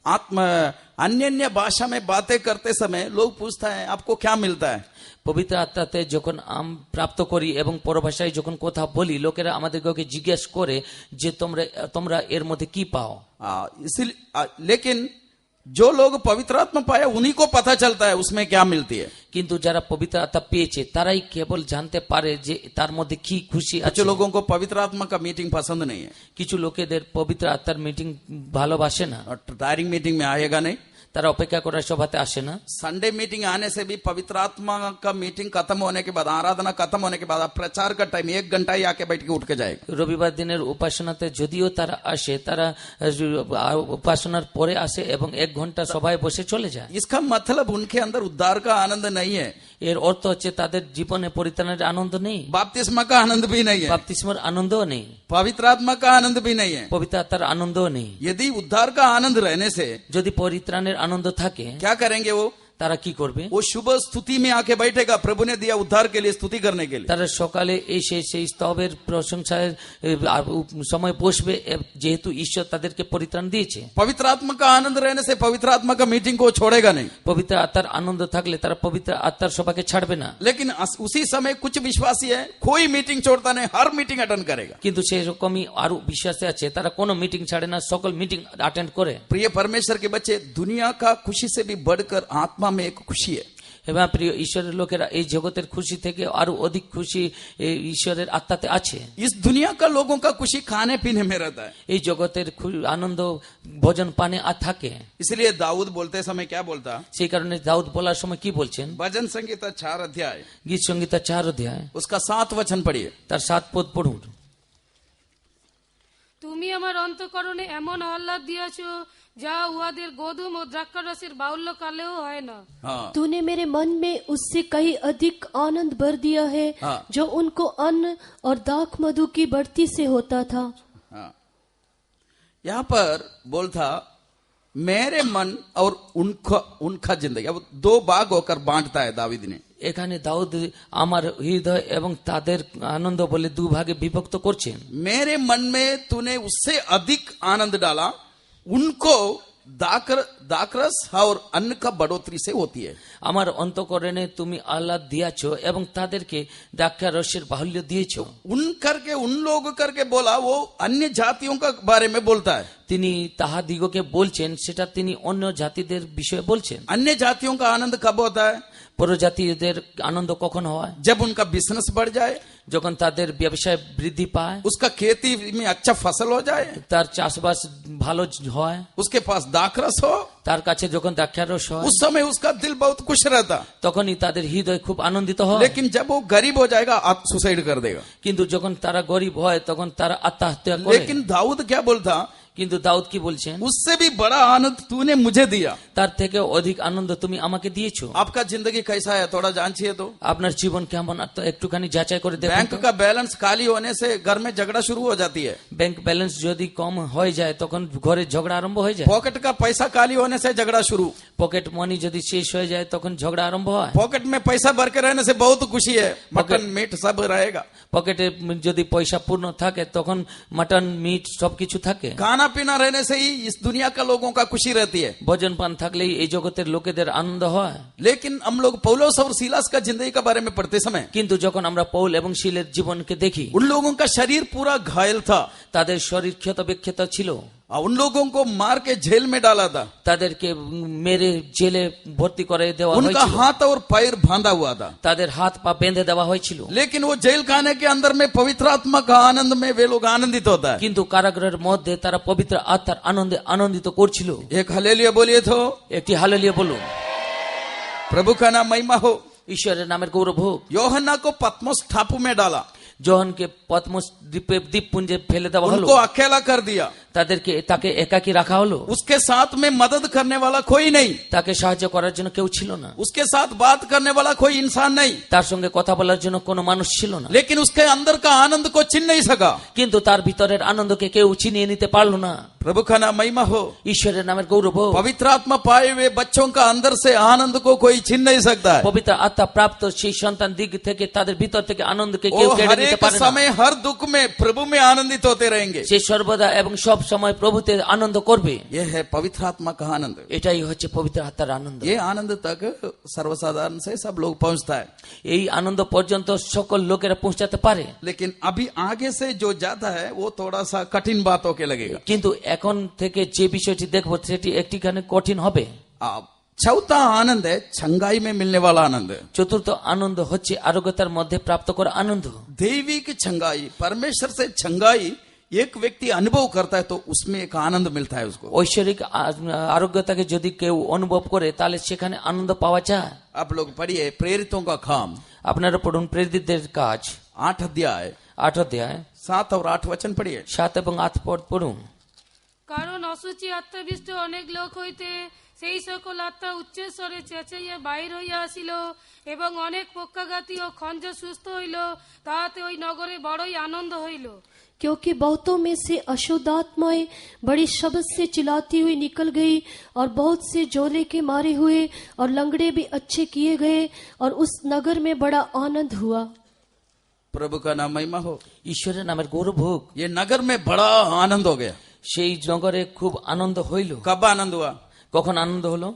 आत्मा अन्य अन्य भाषा में बातें करते समय लोग पूछता है आपको क्या मिलता है। পবিত্র আত্মাতে যখন প্রাপ্ত করি এবং পরভাষায় যখন কথা বলি লোকেরা আমাদেরকে জিজ্ঞেস করে যে তোমরা এর মধ্যে কি পাও। इसलिए लेकिन जो लोग पवित्र आत्मा पाया उन्हीं को पता चलता है उसमें क्या मिलती है। কিন্তু যারা পবিত্র আত্মা পেয়েছে তারাই কেবল জানতে পারে যে তার মধ্যে কি খুশি আছে। कुछ लोगों को पवित्र आत्मा का मीटिंग पसंद नहीं है, কিছু লোকেদের পবিত্র আত্মার মিটিং ভালোবাসে না, और टायरिंग मीटिंग में आएगा नहीं। তারা অপেক্ষা করার সভাতে আসে না। संडे मीटिंग आने से भी पवित्र आत्मा का मीटिंग खत्म होने के बाद, आराधना खत्म होने के बाद, प्रचार का टाइम 1 घंटा ही आके बैठ के उठ के जाएगा। রবিবার দিনের উপাসনাতে যদিও তারা আসে, তারা উপাসনার পরে আসে এবং 1 ঘন্টা সভায় বসে চলে যায়। इसका मतलब उनके अंदर उद्धार का आनंद नहीं है, এর অর্থ হচ্ছে তাদের জীবনে পরিত্রাণের আনন্দ নেই, बपतिस्मा का आनंद भी नहीं है, বাপ্তিস্মর আনন্দও নেই, पवित्र आत्मा का आनंद भी नहीं है। পবিত্র আত্মার আনন্দও নেই। यदि उद्धार का आनंद रहने से যদি পরিত্রাণের আনন্দ থাকে क्या करेंगे वो, তারা কি করবে? वो सुबह स्तुति में आके बैठेगा, प्रभु ने दिया उद्धार के लिए, स्तुति करने के लिए। তারা সকালে এসে সেই স্তবের প্রশংসায় সময় বসবে, যেহেতু ঈশ্বর তাদেরকে পরিত্রাণ দিয়েছে। पवित्र आत्मा का आनंद रहने से पवित्र आत्मा का मीटिंग को छोड़ेगा नहीं। পবিত্র আত্মার আনন্দ থাকলে তারা পবিত্র আত্মার সভাকে ছাড়বে না। लेकिन उसी समय कुछ विश्वासी है, कोई मीटिंग छोड़ता नहीं, हर मीटिंग अटेंड करेगा। কিন্তু সেই রকমই আরো বিশ্বাসে আছে, তারা কোনো মিটিং ছাড়ে না, সকল মিটিং অ্যাটেন্ড করে। प्रिय परमेश्वर के बच्चे, दुनिया का खुशी से भी बढ़कर आत्मा में एक खुशी है। এবং প্রিয় ঈশ্বরের লোকেরা, এই জগতের খুশি থেকে আরো অধিক খুশি এই ঈশ্বরের আত্মাতে আছে। इस दुनिया का लोगों का खुशी खाने पीने में रहता है। এই জগতের আনন্দ ভোজন পানে থাকে। इसलिए दाऊद बोलते समय क्या बोलता? সেই কারণে দাউদ বলার সময় কি বলছেন? भजन संगीता 4 अध्याय গীত সংগীতা 4 অধ্যায় उसका 7 वचन पढ़िए। তার 7 পদ পড়ুন। তুমি আমার অন্তঃকরণে এমন আহ্লাদ দিয়েছো যা উহাদের গোধূম ও দ্রাক্ষারসের বাহুল্যকালেও হয় না। हाँ, तूने मेरे मन में उससे कहीं अधिक आनंद भर दिया है हाँ। जो उनको अन्न और दाख मधु की बढ़ती से होता था। हाँ। यहाँ पर बोलता मेरे मन और उनका जिंदगी। अब 2 भाग होकर बांटता है दावीद ने। এখানে দাউদ আমার হৃদয় এবং তাদের আনন্দ বলে দুভাগে বিভক্ত করছেন। मेरे मन में तूने उससे अधिक आनंद डाला, उनको दाखरस और अन्न का बढ़ोतरी से होती है। আমার অন্তঃকরণে তুমি আহ্লাদ দিয়াছো এবং তাদেরকে দ্রাক্ষারসের বাহুল্য দিয়েছো। उन लोग करके बोला, वो अन्य जातियों का बारे में बोलता है। তিনি তাহাদিগকে বলছেন, সেটা তিনি অন্য জাতিদের বিষয়ে বলছেন। अन्य जातियों का आनंद कब होता है? পরজাতিদের আনন্দ কখন হয়? जब उनका बिजनेस बढ़ जाए, যখন তাদের ব্যবসায় বৃদ্ধি পায়, उसका खेती में अच्छा फसल हो जाए, তার চাষবাস ভালো হয়, उसके पास दाखरस हो, তার কাছে যখন দ্রাক্ষারস হয়, उस समय उसका दिल बहुत खुश रहता। তখনই তাদের হৃদয় খুব আনন্দিত হয়। लेकिन जब वो गरीब हो जाएगा, आप सुसाइड कर देगा। কিন্তু যখন তারা গরিব হয় তখন তারা আত্মহত্যা করে। लेकिन दाऊद क्या बोलता? কিন্তু দাউদ কি বলছেন? उससे भी बड़ा आनंद तूने मुझे दिया। তার থেকে অধিক আনন্দ তুমি আমাকে দিয়েছো। आपका जिंदगी कैसा है थोड़ा जांचिए तो। আপনার জীবন কেমন তো একটুখানি যাচাই করে দেখুন। बैंक का बैलेंस खाली होने से घर में झगड़ा शुरू हो जाती है। ব্যাংক ব্যালেন্স যদি কম হয়ে যায় তখন ঘরে ঝগড়া আরম্ভ হয়ে যায়। पॉकेट का पैसा खाली होने से झगड़ा शुरू। পকেট মানি যদি শেষ হয়ে যায় তখন ঝগড়া আরম্ভ হয়। पॉकेट में पैसा भर के रहने से बहुत खुशी है, मटन मीट सब रहेगा। পকেটে যদি পয়সা পূর্ণ থাকে তখন মাটন মিট সবকিছু থাকে। खाना पीना रहने से ही इस दुनिया का लोगों का खुशी रहती है। ভোজন পান থাকলেই এই জগতের লোকেদের আনন্দ হয়। लेकिन हम लोग पौलुस और सीलास का जिंदगी के बारे में पढ़ते समय, কিন্তু যখন আমরা পৌল এবং শিলের জীবনকে দেখি, उन लोगों का शरीर पूरा घायल था। তাদের শরীর ক্ষত বিক্ষত ছিল। उन लोगों को मार के जेल में डाला था। তাদেরকে মেরে জেলে ভর্তি করে দেওয়া उनका হয়েছিল। हाथ और पैर बांधा हुआ था। তাদের হাত পা বেঁধে দেওয়া হয়েছিল। लेकिन वो जेल खाने के अंदर में पवित्र आत्मा का आनंद में वे लोग आनंदित होता है। কিন্তু কারাগারের মধ্যে তারা পবিত্র আত্মার আনন্দে আনন্দিত করছিল। एक हालेलुया बोलिए तो। একটি হালেলুয়া বলুন। प्रभु का नाम महिमा हो। ঈশ্বরের নামের গৌরব হোক। योहन्ना को पत्मोस टापू में डाला, যোহনকে পদ্মস দ্বীপপুঞ্জে ফেলে দেওয়া হলো। उनको अकेला कर दिया। তাকে একাকী রাখা হলো। उसके साथ में मदद करने वाला कोई नहीं, তাকে সাহায্য করার জন্য কেউ ছিল না। उसके साथ बात करने वाला कोई इंसान नहीं। তার সঙ্গে কথা বলার জন্য কোনো মানুষ ছিল না। लेकिन उसके अंदर का आनंद को छीन नहीं सका। কিন্তু তার ভিতরের আনন্দকে কেউ ছিনিয়ে নিতে পারলো না। प्रभु का नाम महिमा हो। ঈশ্বরের নামের গৌরব হোক। पवित्र आत्मा पाए हुए बच्चों का अंदर से आनंद को कोई छीन नहीं सकता है। পবিত্র আত্মা প্রাপ্ত সেই সন্তান দিক থেকে তাদের ভিতর থেকে আনন্দকে কেউ वो কেড়ে हर নিতে एक পারে না। समय हर दुख में प्रभु में आनंदित होते रहेंगे। সে সর্বদা এবং সব সময় প্রভুতে আনন্দ করবে। यह है पवित्र आत्मा का आनंद। এটাই হচ্ছে পবিত্র আত্মার আনন্দ। ये आनंद तक सर्वसाधारण से सब लोग पहुंचता है। এই আনন্দ পর্যন্ত সকল লোকেরা পৌঁছাতে পারে। लेकिन अभी आगे से जो जाता है वो थोड़ा सा कठिन बातों के लगेगा। কিন্তু এখন থেকে যে বিষয়টি দেখবো সেটি একটিখানে কঠিন হবে। चौथा आनंद है छंगाई में मिलने वाला आनंद। চতুর্থ আনন্দ হচ্ছে আরোগ্যতার মধ্যে প্রাপ্ত করা আনন্দ। देवी की छंगाई, परमेश्वर से छंगाई एक व्यक्ति अनुभव करता है तो उसमें एक आनंद मिलता है उसको। ঐশ্বরিক আরোগ্যতাকে যদি কেউ অনুভব করে তাহলে সেখানে আনন্দ পাওয়া যায়। आप लोग पढ़िए प्रेरितों का काम, আপনারা পড়ুন প্রেরিতদের কাজ 8 अध्याय 8 অধ্যায় 7 और 8 वचन पढ़िए। 7 এবং 8 পদ পড়ুন। কারণ অসুচি আত্মাবিষ্ট অনেক লোক হইতে সেই সকল আত্মা উচ্চস্বরে চেঁচাইয়া বাহির হইয়া আসিল এবং অনেক পক্ষাঘাতী ও খঞ্জ সুস্থ হইল, তাহাতে ওই নগরে বড়ই আনন্দ হইল। क्योंकि बहुतों में से अशुद्ध आत्माएं बड़ी शब्द से चिल्लाती हुई निकल गई और बहुत से जोले के मारे हुए और लंगड़े भी अच्छे किए गए और उस नगर में बड़ा आनंद हुआ। प्रभु का नाम महिमा हो। ঈশ্বরের নামের গৌরব হোক। ये नगर में बड़ा आनंद हो गया। সেই নগরে খুব আনন্দ হইল। कब आनंद हुआ? কখন আনন্দ হলো?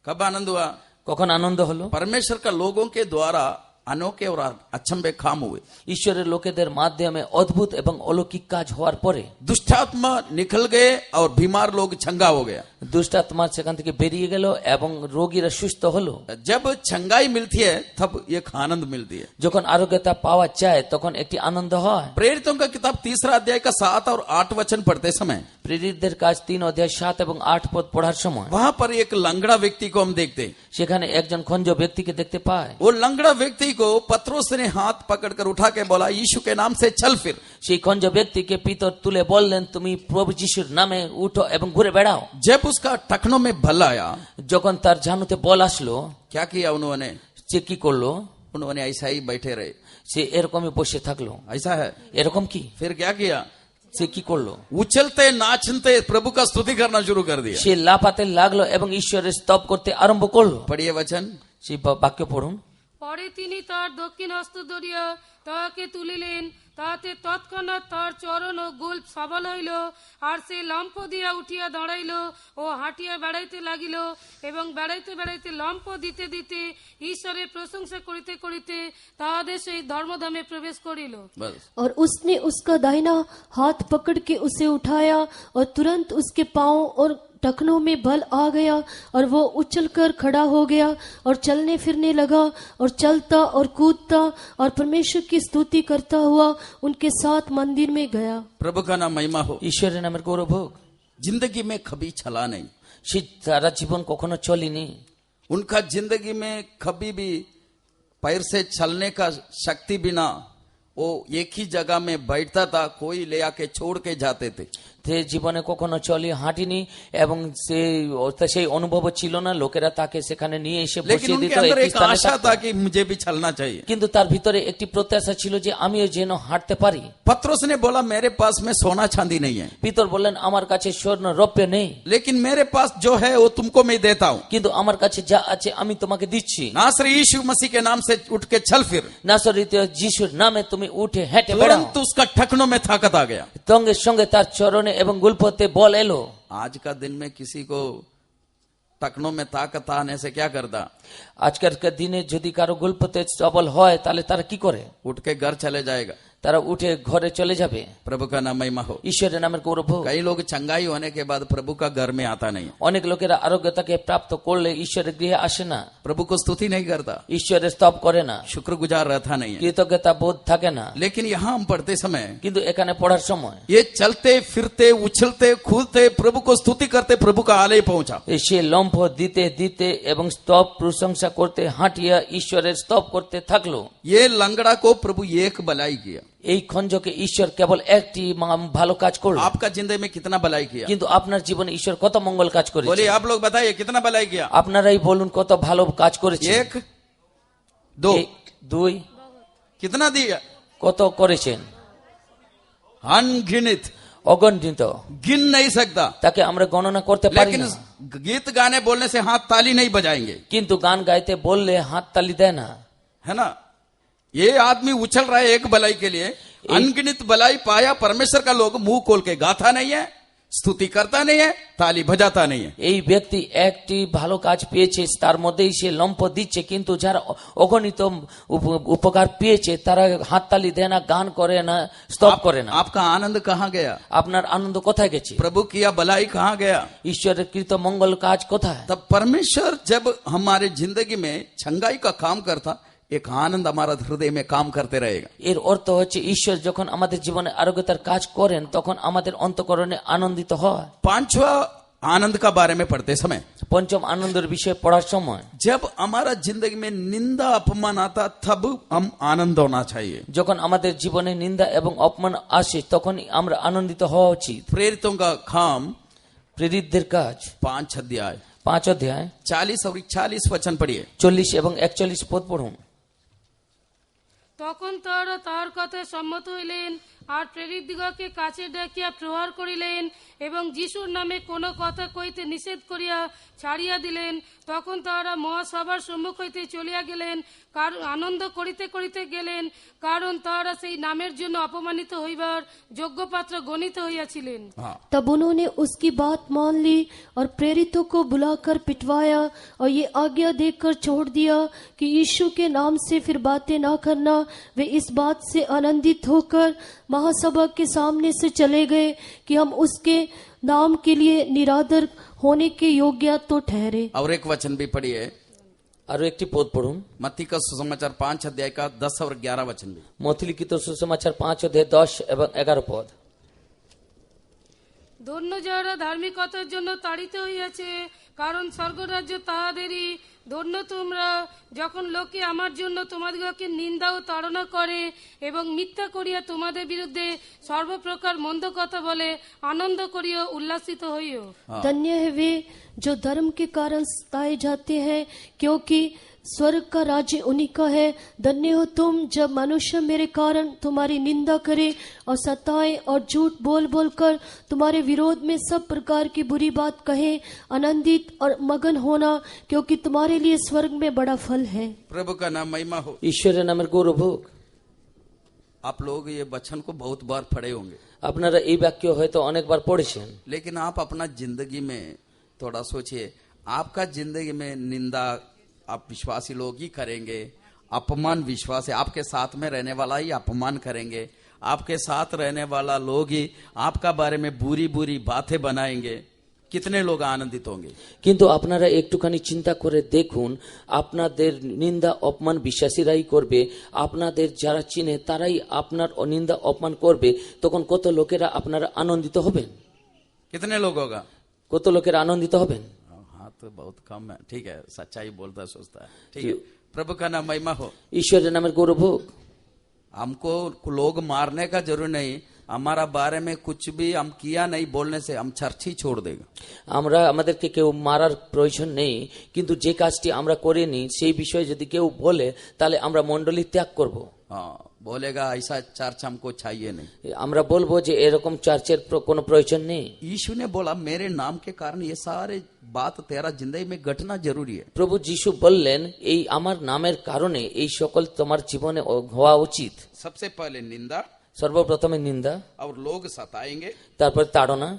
कब आनंद हुआ? কখন আনন্দ হলো? परमेश्वर का लोगों के द्वारा अनोखे और अचंभे काम हुए। ঈশ্বরের লোকেদের মাধ্যমে অদ্ভুত এবং অলৌকিক কাজ হওয়ার পরে दुष्टात्मा निकल गए और बीमार लोग चंगा हो गया। দুষ্টাত্মা সেখান থেকে বেরিয়ে গেল এবং রোগীরা সুস্থ হলো। जब चंगाई मिलती है तब एक आनंद मिलती है। যখন আরোগ্যতা পাওয়া যায় তখন একটি আনন্দ হয়। प्रेरितों का किताब 3 अध्याय का 7 और 8 वचन पढ़ते समय প্রেরিতদের কাজ 3 অধ্যায় 7 এবং 8 পদ পড়ার সময় वहां पर एक लंगड़ा व्यक्ति को हम देखते हैं। সেখানে একজন খঞ্জ ব্যক্তিকে দেখতে পায়। वो लंगड़ा व्यक्ति को पत्रोस ने हाथ पकड़कर उठा के बोला, यीशु के नाम से चल फिर। সেই খঞ্জ ব্যক্তিকে পিতর তুলে বললেন, তুমি প্রভু যিশুর নামে উঠো এবং ঘুরে বেড়াও। जब उसका टखनों में बल आया, যখন তার জানুতে বল আসলো, क्या किया उन्होंने? সে কি করলো? उन्होंने ऐसा ही बैठे रहे। সে এরকমই বসে থাকলো। ऐसा है। এরকম কি? फिर क्या किया? সে কি করলো? उछलते नाचते प्रभु का स्तुति करना शुरू कर दिया। সে লাফাতে লাগলো এবং ঈশ্বরের স্তব করতে আরম্ভ করলো। पढ़िए वचन। সেই বাক্য পড়ুন। পরে তিনি তার দক্ষিণ হস্ত ধরিয়া তাহাকে তুলিলেন, তাহাতে তৎক্ষণাৎ তার চরণ ও গুল্প সবল হইল, আর সে লম্ফ দিয়া উঠিয়া দাঁড়াইল ও হাঁটিয়া বেড়াইতে লাগিল এবং বেড়াইতে বেড়াইতে লম্ফ দিতে দিতে ঈশ্বরের প্রশংসা করিতে করিতে তাহাদের সেই ধর্মধামে প্রবেশ করিল। बस। और उसने उसका दाहिना हाथ पकड़ के उसे उठाया और तुरंत उसके पांव और टखनों में बल आ गया और वो उछलकर खड़ा हो गया और चलने फिरने लगा और चलता और कूदता और परमेश्वर की स्तुति करता हुआ उनके साथ मंदिर में गया। प्रभु का नाम महिमा हो। ঈশ্বরের নামের গৌরব হোক। जिंदगी में कभी चला नहीं। সে সারা জীবন কখনো চলেনি। उनका जिंदगी में कभी भी पैर से चलने का शक्ति बिना वो एक ही जगह में बैठता था, कोई ले आके छोड़ के जाते थे। সে জীবনে কখনো চলে হাঁটিনি এবং সেই অনুভব ছিল না, লোকেরা তাকে সেখানে নিয়ে এসে लेकिन বসিয়ে उनके দিত। अंदर একটি एक স্থানে आशा থাকতো। था कि मुझे भी चलना चाहिए। কিন্তু তার ভিতরে একটি প্রত্যাশা ছিল যে আমিও যেন হাঁটতে পারি। पत्रोस ने बोला, मेरे पास में सोना चांदी नहीं है, পিতর বললেন, আমার কাছে স্বর্ণ রৌপ্য নেই, लेकिन मेरे पास जो है वो तुमको मैं देता हूँ। কিন্তু আমার কাছে যা আছে আমি তোমাকে দিচ্ছি। नासरी यीशु मसीह के नाम से उठ के चल फिर। নাসরিতীয় যিশুর নামে তুমি উঠে হেঁটে বেড়াও। तुरंत उसका ठकनों में ताकत आ गया। সঙ্গে সঙ্গে তার চরণে এবং গুলপতে বল এলো। आज का दिन में किसी को टकनों में ताकत आने से क्या करता? আজকের দিনে যদি কারো গুলপতে সবল হয় তাহলে তারা কি করে? उठ के घर चले जाएगा। তারা উঠে ঘরে চলে যাবে। प्रभु का नाम महिमा हो। ঈশ্বরের নামের গৌরব হোক। कई लोग चंगाई होने के बाद प्रभु का घर में आता नहीं, অনেক লোকেরা আরোগ্যতাকে প্রাপ্ত করলে ঈশ্বরের গৃহে আসে না, प्रभु को स्तुति नहीं करता, ঈশ্বরের স্তব করে না, शुक्रगुजार रहता नहीं है। কৃতজ্ঞতা বোধ থাকে না। लेकिन यहाँ हम पढ़ते समय কিন্তু এখানে পড়ার সময় ये चलते फिरते उछलते कूदते प्रभु को स्तुति करते प्रभु का आलय पहुंचा। সে লম্ফ দিতে দিতে এবং স্তব প্রশংসা করতে হাঁটিয়া ঈশ্বরের স্তব করতে থাকলো। ये लंगड़ा को प्रभु एक भलाई किया। এই খঞ্জকে ঈশ্বর কেবল একটি ভালো কাজ করলো। आपका जिंदगी में कितना भलाई किया? কিন্তু আপনার জীবনে ঈশ্বর কত মঙ্গল কাজ করেছে? बोलिए आप लोग बताइए कितना भलाई किया? আপনারাই বলুন কত ভালো কাজ করেছে। एक दो 2 कितना दिया? কত করেছেন? अनगिनित, অগণিত, गिन नहीं सकता। তাকে আমরা গণনা করতে পারি लेकिन না। गीत गाने बोलने से हाथ ताली नहीं बजाएंगे, কিন্তু গান গাইতে বললে हाथ ताली দেয় না। है ना? ये आदमी उछल रहा है एक भलाई के लिए, अनगिनित भलाई पाया। परमेश्वर का लोग मुंह खोल के गाता नहीं है, स्तुति करता नहीं है, ताली बजाता नहीं है। এই ব্যক্তি একটি ভালো কাজ পেয়েছে, তার মধ্যেই সে লম্ফ দিচ্ছে, কিন্তু যারা অগণিত উপকার পেয়েছে তারা হাততালি দেয় না, গান করে না, স্তব করে না। आपका आनंद कहाँ गया? আপনার आनंद কোথায় গেছে? प्रभु किया भलाई कहाँ गया? ঈশ্বরের কৃত মঙ্গল কাজ কোথায়? तब परमेश्वर जब हमारे जिंदगी में छंगाई का काम करता, एक आनंद हमारा हृदय में काम करते रहेगा। এর অর্থ হচ্ছে ঈশ্বর যখন আমাদের জীবনে আরোগ্যতার কাজ করেন তখন আমাদের অন্তঃকরণে আনন্দিত হয়। पांचवा आनंद का बारे में पढ़ते समय, পঞ্চম আনন্দের বিষয়ে পড়ার সময়, जब हमारा जिंदगी में निंदा अपमान आता तब हम आनंद होना चाहिए। যখন আমাদের জীবনে নিন্দা এবং অপমান আসে তখন আমরা আনন্দিত হওয়া উচিত। प्रेरितों का काम প্রেরিতদের কাজ 5 अध्याय 5 অধ্যায় 40 और 41 वचन पढ़िए। 40 এবং 41 পদ পড়ুন। তখন তারা তার কথায় সম্মত হইলেন আর প্রেরিত দিগকে কাছে ডাকিয়া প্রহার করিলেন এবং যিশুর নামে কোনো কথা কইতে নিষেধ করিয়া ছাড়িয়া দিলেন। তখন তাহারা মহাসভার সম্মুখ হইতে চলিয়া গেলেন, কারণ আনন্দ করিতে করিতে গেলেন, কারণ তাহারা সেই নামের জন্য অপমানিত হইবার যোগ্য পাত্র গণিত হইয়াছিলেন। तब उन्होंने उसकी बात मान ली और प्रेरितों को बुलाकर पिटवाया और ये आज्ञा देकर छोड़ दिया कि यीशु के नाम से फिर बातें ना करना। वे इस बात से आनंदित होकर महासभा के सामने से चले गए कि हम उसके नाम के लिए निरादर होने के योग्य तो ठहरे। और एक वचन भी पढ़िए, আরো একটি পদ পড়ুন। मत्ती का सुसमाचार 5 अध्याय का 10 और 11 वचन भी। মথি লিখিত সুসমাচার 5 অধ্যায় 10 এবং 11 পদ। ধন্য যাহারা ধার্মিকতার জন্য তাড়িত হইয়াছে, কারণ স্বর্গরাজ্য তাহাদেরই। ধন্য তোমরা যখন লোকে আমার জন্য তোমাদিগকে নিন্দা ও তাড়না করে এবং মিথ্যা করিয়া তোমাদের বিরুদ্ধে সর্বপ্রকার মন্দ কথা বলে, আনন্দ করিও, উল্লাসিত হইও। धन्य है वे जो धर्म के कारण सताए जाते हैं, क्योंकि स्वर्ग का राज्य उन्हीं का है। धन्य हो तुम जब मनुष्य मेरे कारण तुम्हारी निंदा करे और सताए और झूठ बोल बोल कर तुम्हारे विरोध में सब प्रकार की बुरी बात कहे। आनंदित और मगन होना, क्योंकि तुम्हारे लिए स्वर्ग में बड़ा फल है। प्रभु का नाम महिमा हो। ঈশ্বরের নামের গৌরব হোক। आप लोग ये वचन को बहुत बार पढ़े होंगे, আপনারা এই বাক্য হয়তো অনেকবার পড়েছেন, लेकिन आप अपना जिंदगी में थोड़ा सोचिए। आपका जिंदगी में निंदा आप विश्वासी लोग ही करेंगे, अपमान विश्वासी आपके साथ में रहने वाला ही अपमान करेंगे, आपके साथ रहने वाला लोग ही आपका बारे में बुरी बुरी बातें बनाएंगे। कितने लोग आनंदित होंगे? কিন্তু আপনারা একটুখানি চিন্তা করে দেখুন, আপনাদের নিন্দা অপমান বিশ্বাসীরাই করবে, আপনাদের যারা চিনে তারাই আপনার নিন্দা অপমান করবে, তখন কত লোকেরা আপনারা আনন্দিত হবেন? कितने लोग होगा? কত লোকেরা আনন্দিত হবেন? हाँ तो बहुत कम है, ठीक है, सच्चाई बोलता है, सोचता है, ठीक है। प्रभु का नाम महिमा हो। ঈশ্বরের নামের গৌরব হোক। हमको लोग मारने का जरूर नहीं, हमारा बारे में कुछ भी हम किया नहीं बोलने से हम चर्च ही छोड़ देगा। আমরা আমাদেরকে কেউ মারার প্রয়োজন নেই, কিন্তু যে কাজটি আমরা করিনি সেই বিষয়ে যদি কেউ বলে তাহলে আমরা মণ্ডলী ত্যাগ করব। हाँ, बोलेगा ऐसा चर्च हमको चाहिए नहीं। আমরা বলবো যে এরকম চার্চের কোনো প্রয়োজন নেই। यीशु ने बोला मेरे नाम के कारण ये सारे बात तेरा जिंदगी में घटना जरूरी है। প্রভু যিশু বললেন এই আমার নামের কারণে এই সকল তোমার জীবনে হওয়া উচিত। सबसे पहले निंदा, সর্বপ্রথমে নিন্দা, और लोग सताएंगे, তারপর তাড়না,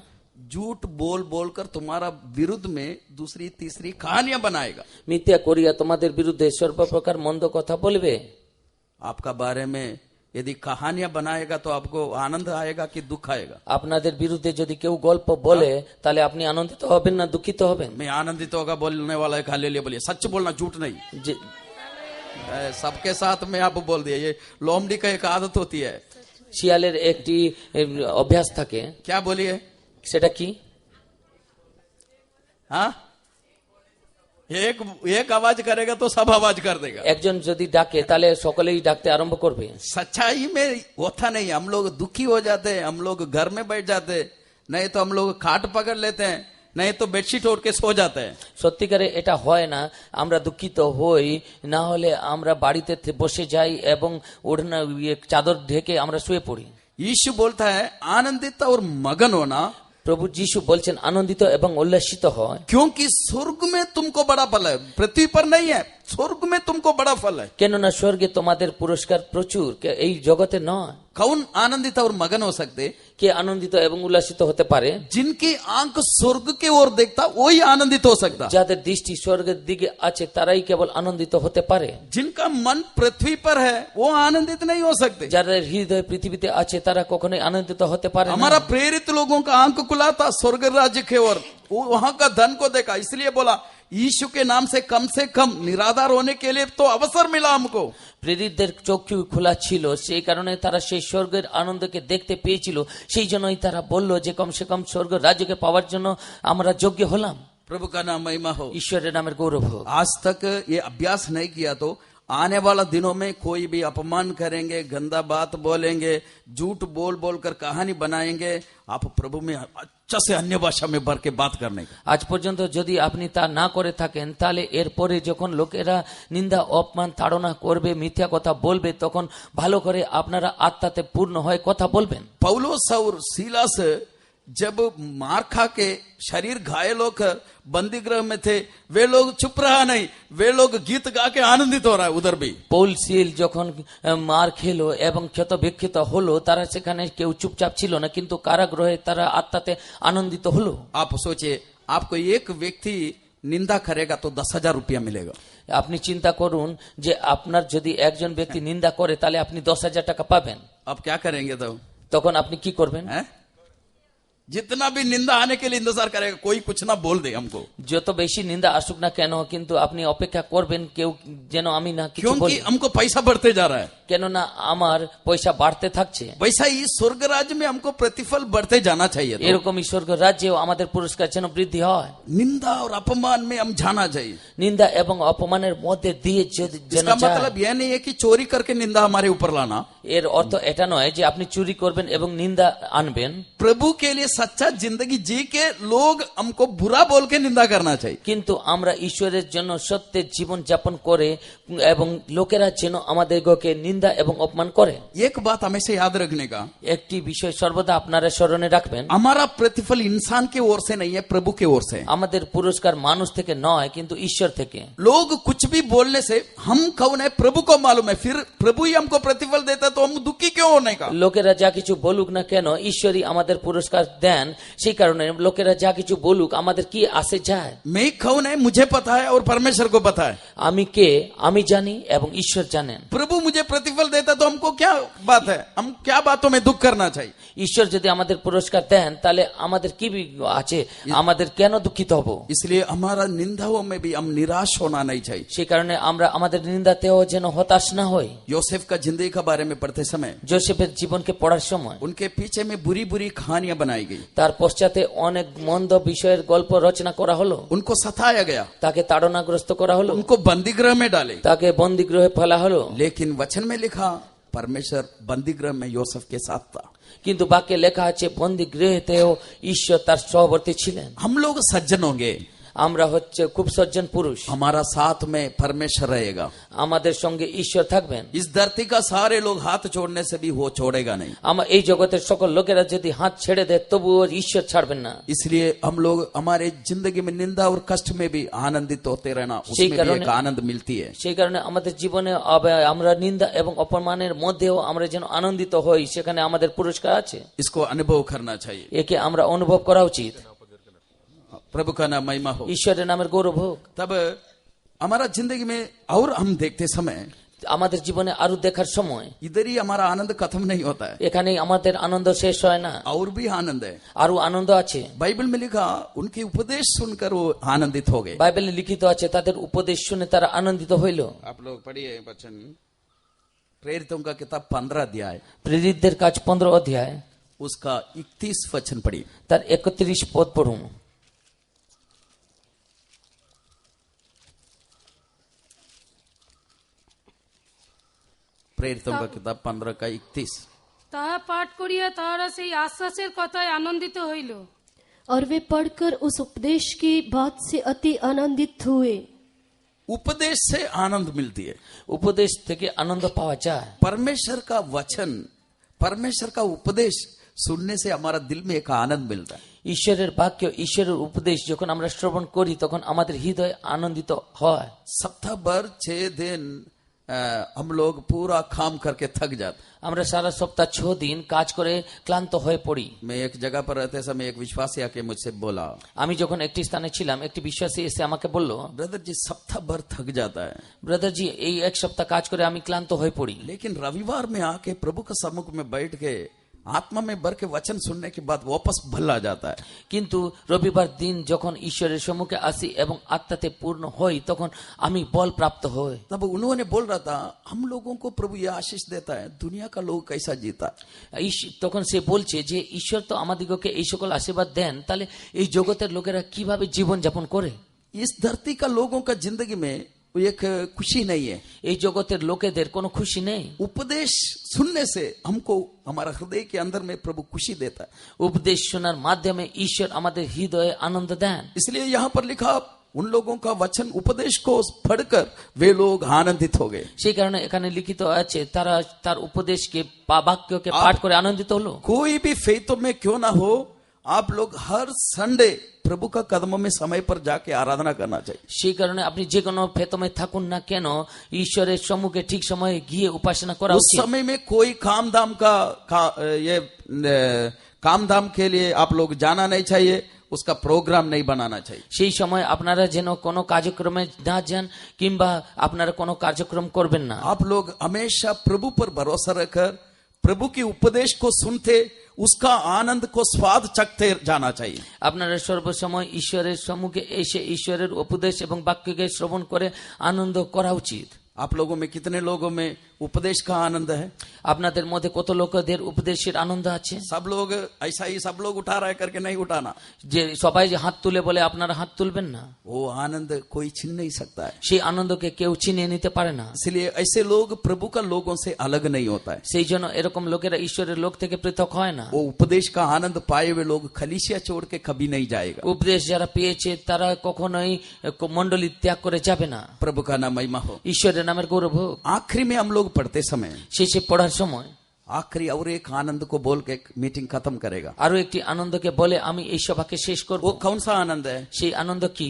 झूठ बोल बोल कर तुम्हारा विरुद्ध में दूसरी तीसरी कहानियां बनाएगा। মিথ্যা করিয়া তোমাদের বিরুদ্ধে সর্বপ্রকার মন্দ কথা বলবে। आपका बारे में यदि कहानियां बनाएगा तो आपको आनंद आएगा कि दुख आएगा? আপনাদের বিরুদ্ধে যদি কেউ গল্প বলে তাহলে আপনি আনন্দিত হবেন না দুঃখিত হবেন? मैं आनंदित होगा बोलने वाला एक हालेलुया बोलिए, सच बोलना झूठ नहीं। যে- सबके साथ में आप बोल दिए, ये लोमड़ी का एक आदत होती है। শিয়ালের একটি অভ্যাস থাকে, क्या बोलिए? সেটা কি? हाँ, एक एक आवाज करेगा तो सब आवाज कर देगा। একজন যদি ডাকে তাহলে সকলেই ডাকতে আরম্ভ করবে। सच्चाई में होता नहीं, हम लोग दुखी हो जाते हैं, हम लोग घर में बैठ जाते हैं, नहीं तो हम लोग खाट पकड़ लेते हैं, नहीं तो बेडशीट ओढ़ के सो जाते हैं। সত্যিকারে এটা হয় না, আমরা দুঃখিত হই, না হলে আমরা বাড়িতে বসে যাই এবং ওড়না চাদর ঢেকে আমরা শুয়ে পড়ি। यीशु बोलता है आनंदित और मगन होना, প্রভু যিশু বলছেন আনন্দিত এবং উল্লাসিত হয়, क्योंकि स्वर्ग में तुमको बड़ा फल है, पृथ्वी पर नहीं है, स्वर्ग में तुमको बड़ा फल है। কেননা স্বর্গে তোমাদের পুরস্কার প্রচুর, এই জগতে নয়। कौन आनंदित और मगन हो सकते? কে আনন্দিত এবং উল্লাসিত হতে পারে? जिनकी आंख स्वर्ग की ओर देखता वही आनंदित हो सकता। যাদের দৃষ্টি স্বর্গের দিকে আছে তারাই কেবল আনন্দিত হতে পারে। जिनका मन पृथ्वी पर है वो आनंदित नहीं हो सकते। যাদের হৃদয় পৃথিবীতে আছে তারা কখনোই আনন্দিত হতে পারে না। हमारा प्रेरित लोगों का आंख खुला था स्वर्ग राज्य की ओर, वहां का धन को देखा, इसलिए बोला यीशु के नाम से कम निराधार होने के लिए तो अवसर मिला हमको। প্রেরিতদের চক্ষু খোলা ছিল, সেই কারণে তারা সেই স্বর্গের আনন্দকে দেখতে পেয়েছিল, সেই জন্যই তারা বলল যে কমসে কম স্বর্গ রাজ্যকে পাওয়ার জন্য আমরা যোগ্য হলাম। प्रभु का नाम महिमा हो। ঈশ্বরের নামের গৌরব হোক। आज तक ये अभ्यास नहीं किया तो आने वाला दिनों में कोई भी अपमान करेंगे, गंदा बात बोलेंगे, झूठ बोल बोल कर कहानी बनाएंगे, आप प्रभु में अच्छा से अन्य भाषा में भर के बात करने का। আজ পর্যন্ত যদি আপনি তা না করে থাকেন তাহলে এরপরে যখন লোকেরা নিন্দা অপমান তাড়না করবে মিথ্যা কথা বলবে তখন ভালো করে আপনারা আত্মাতে পূর্ণ হয়ে কথা বলবেন। पौलुस और सीलास जब मार खा के शरीर घायल होकर बंदी गृह में थे, वे लोग चुप रहा नहीं, वे लोग गीत गा के आनंदित हो रहा है उधर भी। পৌল সিল যখন মার খেলো এবং ক্ষত বিক্ষত হলো তারা সেখানে কেউ চুপচাপ ছিল না, কিন্তু কারাগৃহে তারা আত্মাতে আনন্দিত হলো। आप सोचिए, आपको एक व्यक्ति निंदा करेगा तो 10,000 रुपया मिलेगा। আপনি চিন্তা করুন যে আপনার যদি একজন ব্যক্তি নিন্দা করে তাহলে আপনি 10,000 টাকা পাবেন। आप क्या करेंगे তখন আপনি কি করবেন? हैं? जितना भी निंदा आने के लिए इंतजार करेगा, कोई कुछ ना बोल दे हमको, যত বেশি নিন্দা আসুক না কেন কিন্তু আপনি অপেক্ষা করবেন কেউ যেন আমি না কিছু क्योंकि বলি, हमको पैसा बढ़ते जा रहा है। কেননা আমার পয়সা বাড়তে থাকছে। वैसा ही स्वर्ग राज्य में हमको प्रतिफल बढ़ते जाना चाहिए। এরকমই স্বর্গ রাজ্যেও আমাদের পুরস্কার যেন বৃদ্ধি হয়। निंदा और अपमान में हम जाना चाहिए। নিন্দা এবং অপমানের মধ্যে দিয়ে যদি যেন इसका যায়। मतलब यह नहीं है कि चोरी करके निंदा हमारे ऊपर लाना। এর অর্থ এটা নয় যে আপনি চুরি করবেন এবং নিন্দা আনবেন। प्रभु के लिए सच्चा जिंदगी जी के लोग हमको बुरा बोल के निंदा करना चाहिए। কিন্তু আমরা ঈশ্বরের জন্য সত্যের জীবন যাপন করে এবং লোকেরা যেন আমাদেরকে নিন্দা এবং অপমান করে। एक बात हमेशा याद रखने का, একটি বিষয় সর্বদা আপনারা স্মরণে রাখবেন, हमारा प्रतिफल इंसान की ओर से नहीं है, प्रभु की ओर से। আমাদের পুরস্কার মানুষ থেকে নয় কিন্তু ঈশ্বর থেকে। लोग कुछ भी बोलने से हम कौन है प्रभु को मालूम है, फिर प्रभु ही हमको प्रतिफल देता है तो हम दुखी क्यों होने का। লোকেরা যা কিছু বলুক না কেন ঈশ্বরই আমাদের পুরস্কার দেন, সেই কারণে লোকেরা যা কিছু বলুক আমাদের কি আসে যায়। मैं कौन है मुझे पता है और परमेश्वर को पता है। আমি কে আমি জানি এবং ঈশ্বর জানেন। प्रभु मुझे प्रतिफल देता तो हमको क्या बात है, हम क्या बातों में दुख करना चाहिए। ঈশ্বর যদি আমাদের পুরস্কার দেন তাহলে আমাদের কি আছে, আমাদের কেন দুঃখিত হব। इसलिए हमारा निंदाओं में भी हम निराश होना नहीं चाहिए। সেই কারণে আমরা আমাদের নিন্দাতেও যেন হতাশ না হই। योसेफ का जिंदगी के बारे में पढ़ते समय যোসেফের জীবনকে পড়ার সময় उनके पीछे में बुरी बुरी कहानियां बनाई गई, তার পশ্চাতে অনেক মন্দ বিষয়ের गल्प রচনা করা হলো, उनको सताया गया, তাকে তাড়নাগ্রস্ত করা হলো, उनको बंदीगृह में डाले। তাকে বন্দিগৃহে ফেলা হলো। लेकिन वचन में लिखा परमेश्वर बंदीगृह में योसेफ के साथ था। কিন্তু বাক্যে লেখা আছে বন্দিগৃহেতেও ঈশ্বর তার সহবর্তী ছিলেন। हम लोग सज्जन होंगे, আমরা হচ্ছে খুব সজ্জন পুরুষ, हमारा साथ में परमेश्वर रहेगा। আমাদের সঙ্গে ঈশ্বর থাকবেন। इस धरती का सारे लोग हाथ छोड़ने से भी वो छोड़ेगा नहीं। আমার এই জগতের সকল লোকেরা যদি হাত ছেড়ে দেয় তবুও ঈশ্বর ছাড়বেন না। इसलिए हम लोग हमारे जिंदगी में निंदा और कष्ट में भी आनंदित होते रहना, उसमें भी एक आनंद मिलती है। সেই কারণে আমাদের জীবনে আমরা নিন্দা এবং অপমানের মধ্যেও আমরা যেন আনন্দিত হই, সেখানে আমাদের পুরস্কার আছে। इसको अनुभव करना चाहिए। একে আমরা অনুভব করা উচিত। प्रभु का नाम महिमा हो। ঈশ্বরের নামের গৌরব হোক। तब हमारा जिंदगी में और हम देखते समय আমাদের জীবনে আরো দেখার সময় इधर ही हमारा आनंद खत्म नहीं होता है, এখানে আমাদের আনন্দ শেষ হয় না, और भी आनंद है। আরো আনন্দ আছে। बाइबल में लिखा उनके उपदेश सुनकर वो आनंदित हो गए। বাইবেলে লিখিত আছে তাদের উপদেশ শুনে তারা আনন্দিত হইল। आप लोग पढ़िए वचन, प्रेरितों का किताब 15 अध्याय প্রেরিতদের কাজ 15 অধ্যায় उसका 31 वचन पढ़िए। তার 31 পদ পড়ুন। प्रेरितों का किताब 15 का 31। তাহা পাঠ করিয়া তাহারা সেই আশ্বাসের কথায় আনন্দিত হইল। और वे पढ़कर उस उपदेश की बात से अति आनंदित हुए। उपदेश से आनंद मिलती है। উপদেশ থেকে আনন্দ পাওয়া যায়। परमेश्वर का वचन, परमेश्वर का उपदेश सुनने से हमारा दिल में एक आनंद मिलता है। ঈশ্বরের বাক্য ঈশ্বরের উপদেশ যখন আমরা শ্রবণ করি তখন আমাদের হৃদয় আনন্দিত হয়। सप्ताह भर 6 दिन हम लोग पूरा काम करके थक जाते। আমরা সারা সপ্তাহ 6 দিন কাজ করে ক্লান্ত হয়ে পড়ি। मैं एक जगह पर रहते समय एक विश्वासी आके मुझसे बोला, আমি যখন একটি স্থানে ছিলাম একটি বিশ্বাসী এসে আমাকে বলল, ब्रदर जी सप्ताह भर थक जाता है, ব্রাদার জি এই এক সপ্তাহ কাজ করে আমি ক্লান্ত হয়ে পড়ি, लेकिन रविवार में आके प्रभु के सम्मुख में बैठ के आत्मा में भर के वचन सुनने के बाद वापस भल आ जाता है। কিন্তু রবিবার দিন যখন ঈশ্বরের সম্মুখে আসি এবং আত্মাতে পূর্ণ হই তখন আমি বল প্রাপ্ত হই। तब उन्होंने बोल रहा था हम लोगों को प्रभु ये आशीष देता है, दुनिया का लोग कैसा जीता। তখন সে বলছে যে ঈশ্বর তো আমাদিগকে এই সকল আশীর্বাদ দেন, তাহলে এই জগতের লোকেরা কিভাবে জীবন যাপন করে। इस धरती का लोगों का जिंदगी में वो एक खुशी नहीं है। এই জগতের লোকেদের কোনো খুশি নেই। उपदेश सुनने से हमको हमारा हृदय के अंदर में प्रभु खुशी देता है। উপদেশ শোনার মাধ্যমে ঈশ্বর আমাদের হৃদয়ে আনন্দ দেন। इसलिए यहाँ पर लिखा उन लोगों का वचन उपदेश को पढ़कर वे लोग आनंदित हो गए। সেই কারণে এখানে লিখিত আছে তারা তার উপদেশকে বা বাক্যকে পাঠ করে আনন্দিত হলো। कोई भी फेथ में क्यों ना हो, आप लोग हर संडे प्रभु का कदमों में समय पर जाके आराधना करना चाहिए। সেই কারণে আপনি যে কোনো ফেতমে থাকুন না কেন ঈশ্বরের সম্মুখে ঠিক সময়ে গিয়ে উপাসনা করা उस উচিত। समय में कोई काम धाम ये काम धाम के लिए आप लोग जाना नहीं चाहिए, उसका प्रोग्राम नहीं बनाना चाहिए। সেই সময় আপনারা যেন কোনো কার্যক্রমে না যান কিংবা আপনারা কোনো কার্যক্রম করবেন না। आप लोग हमेशा प्रभु पर भरोसा रखकर प्रभु के उपदेश को सुनते, उसका आनंद को स्वाद चखते जाना चाहिए। আপনারা সর্বসময় ঈশ্বরের সম্মুখে এসে ঈশ্বরের উপদেশ এবং বাক্যকে শ্রবণ করে আনন্দ করা উচিত। आप लोगों में कितने लोगों में उपदेश का आनंद है? আপনাদের মধ্যে কত লোকেদের উপদেশের আনন্দ আছে? सब लोग ऐसा ही सब लोग उठा रहा है करके नहीं उठाना। যে সবাই যে হাত তুলে বলে আপনারা হাত তুলবেন না, वो आनंद कोई छीन नहीं सकता है। সেই আনন্দকে কেউ ছিনিয়ে নিতে পারে না। इसलिए ऐसे लोग प्रभु का लोगों से अलग नहीं होता है। সেই জন্য এরকম লোকেরা ঈশ্বরের লোক থেকে পৃথক হয় না। वो उपदेश का आनंद पाए हुए लोग खलीसिया छोड़ के कभी नहीं जाएगा। উপদেশ যারা পেয়েছে তারা কখনোই মণ্ডলী ত্যাগ করে যাবে না। प्रभु का नाम महिमा हो। ঈশ্বরের নামের গৌরব হোক। आखिरी में हम लोग पढ़ते समय শেষে পড়ার সময় आखिरी और एक आनंद को बोल के मीटिंग खत्म करेगा। আরো একটি আনন্দকে বলে আমি এই সভাকে শেষ করব। वो कौन सा आनंद है? সেই আনন্দ কি?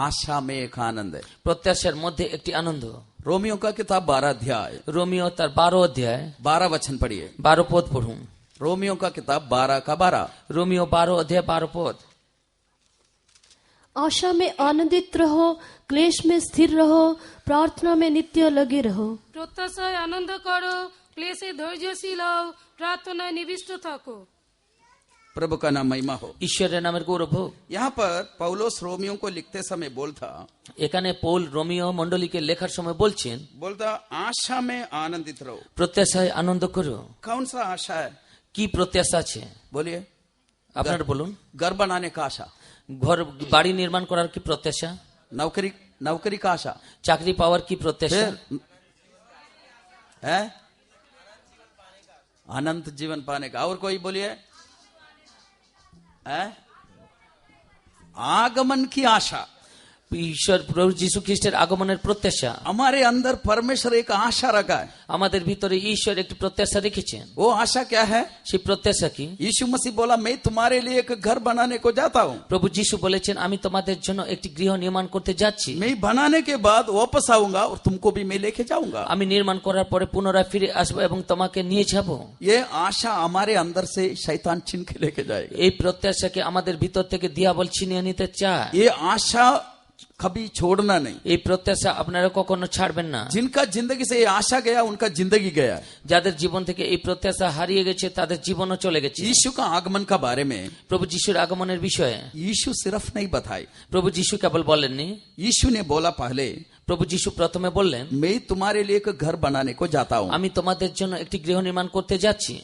आशा में एक आनंद है। প্রত্যাশার মধ্যে একটি আনন্দ। रोमियो का किताब 12 अध्याय রোমিও তার 12 অধ্যায় 12 वचन पढ़िए। 12 পদ পড়ুন। रोमियो का किताब 12 का 12। রোমিও 12 অধ্যায় 12 পদ। आशा में आनंदित रहो, क्लेश में स्थिर रहो, प्रार्थना में नित्य लगे रहो। প্রত্যাশায় আনন্দ করো, ক্লেশে ধৈর্যশীল হও, প্রার্থনায় নিবিষ্ট থাকো। प्रभु का नाम महिमा हो। ঈশ্বরের নামের গৌরব হোক। यहाँ पर पौलुस रोमियो को लिखते समय बोलता এখানে পৌল রোমিও মণ্ডলীকে লেখার সময় বলছেন आशा में आनंदित रहो। প্রত্যাশায় আনন্দ করো। कौन सा आशा है? কি প্রত্যাশা আছে बोलिए। আপনারা বলুন। घर बनाने का आशा, ঘর বাড়ি নির্মাণ করার কি প্রত্যাশা? नौकरी का आशा, চাকরি পাওয়ার কি প্রত্যাশা? है अनंत जीवन पाने का। और कोई बोलिए। है आगमन की आशा। ঈশ্বর প্রভু যীশু খ্রিস্টের আগমনের প্রত্যাশা। हमारे अंदर परमेश्वर एक आशा रखा है। আমাদের ভিতরে ঈশ্বর একটি প্রত্যাশা রেখেছেন। वो आशा क्या है? সেই প্রত্যাশা কি? यीशु मसीह बोला मैं तुम्हारे लिए एक घर बनाने को जाता हूँ। প্রভু যীশু বলেছেন আমি তোমাদের জন্য একটি গৃহ নির্মাণ করতে যাচ্ছি। मैं बनाने के बाद वापस आऊंगा और तुमको भी मैं लेके जाऊंगा। আমি নির্মাণ করার পরে পুনরায় ফিরে আসবো এবং তোমাকে নিয়ে যাব। ये आशा हमारे अंदर से शैतान छीन के लेके जाएगा। এই প্রত্যাশাকে আমাদের ভিতর থেকে দিয়াবল ছিনিয়ে নিতে চায়। ये आशा कभी छोड़ना नहीं। এই প্রত্যাশা আপনারা কখনো ছাড়বেন না। जिनका जिंदगी से ये आशा गया उनका जिंदगी गया। যাদের জীবন থেকে এই প্রত্যাশা হারিয়ে গেছে তাদের জীবনও চলে গেছে। यीशु का आगमन का बारे में প্রভু যিশুর আগমনের বিষয়ে यीशु सिर्फ नहीं बताए, প্রভু যিশু কেবল বলেননি। यीशु ने बोला पहले প্রভু যিশু প্রথমে বললেন मैं तुम्हारे लिए एक घर बनाने को जाता हूँ আমি তোমাদের জন্য একটি গৃহ নির্মাণ করতে যাচ্ছি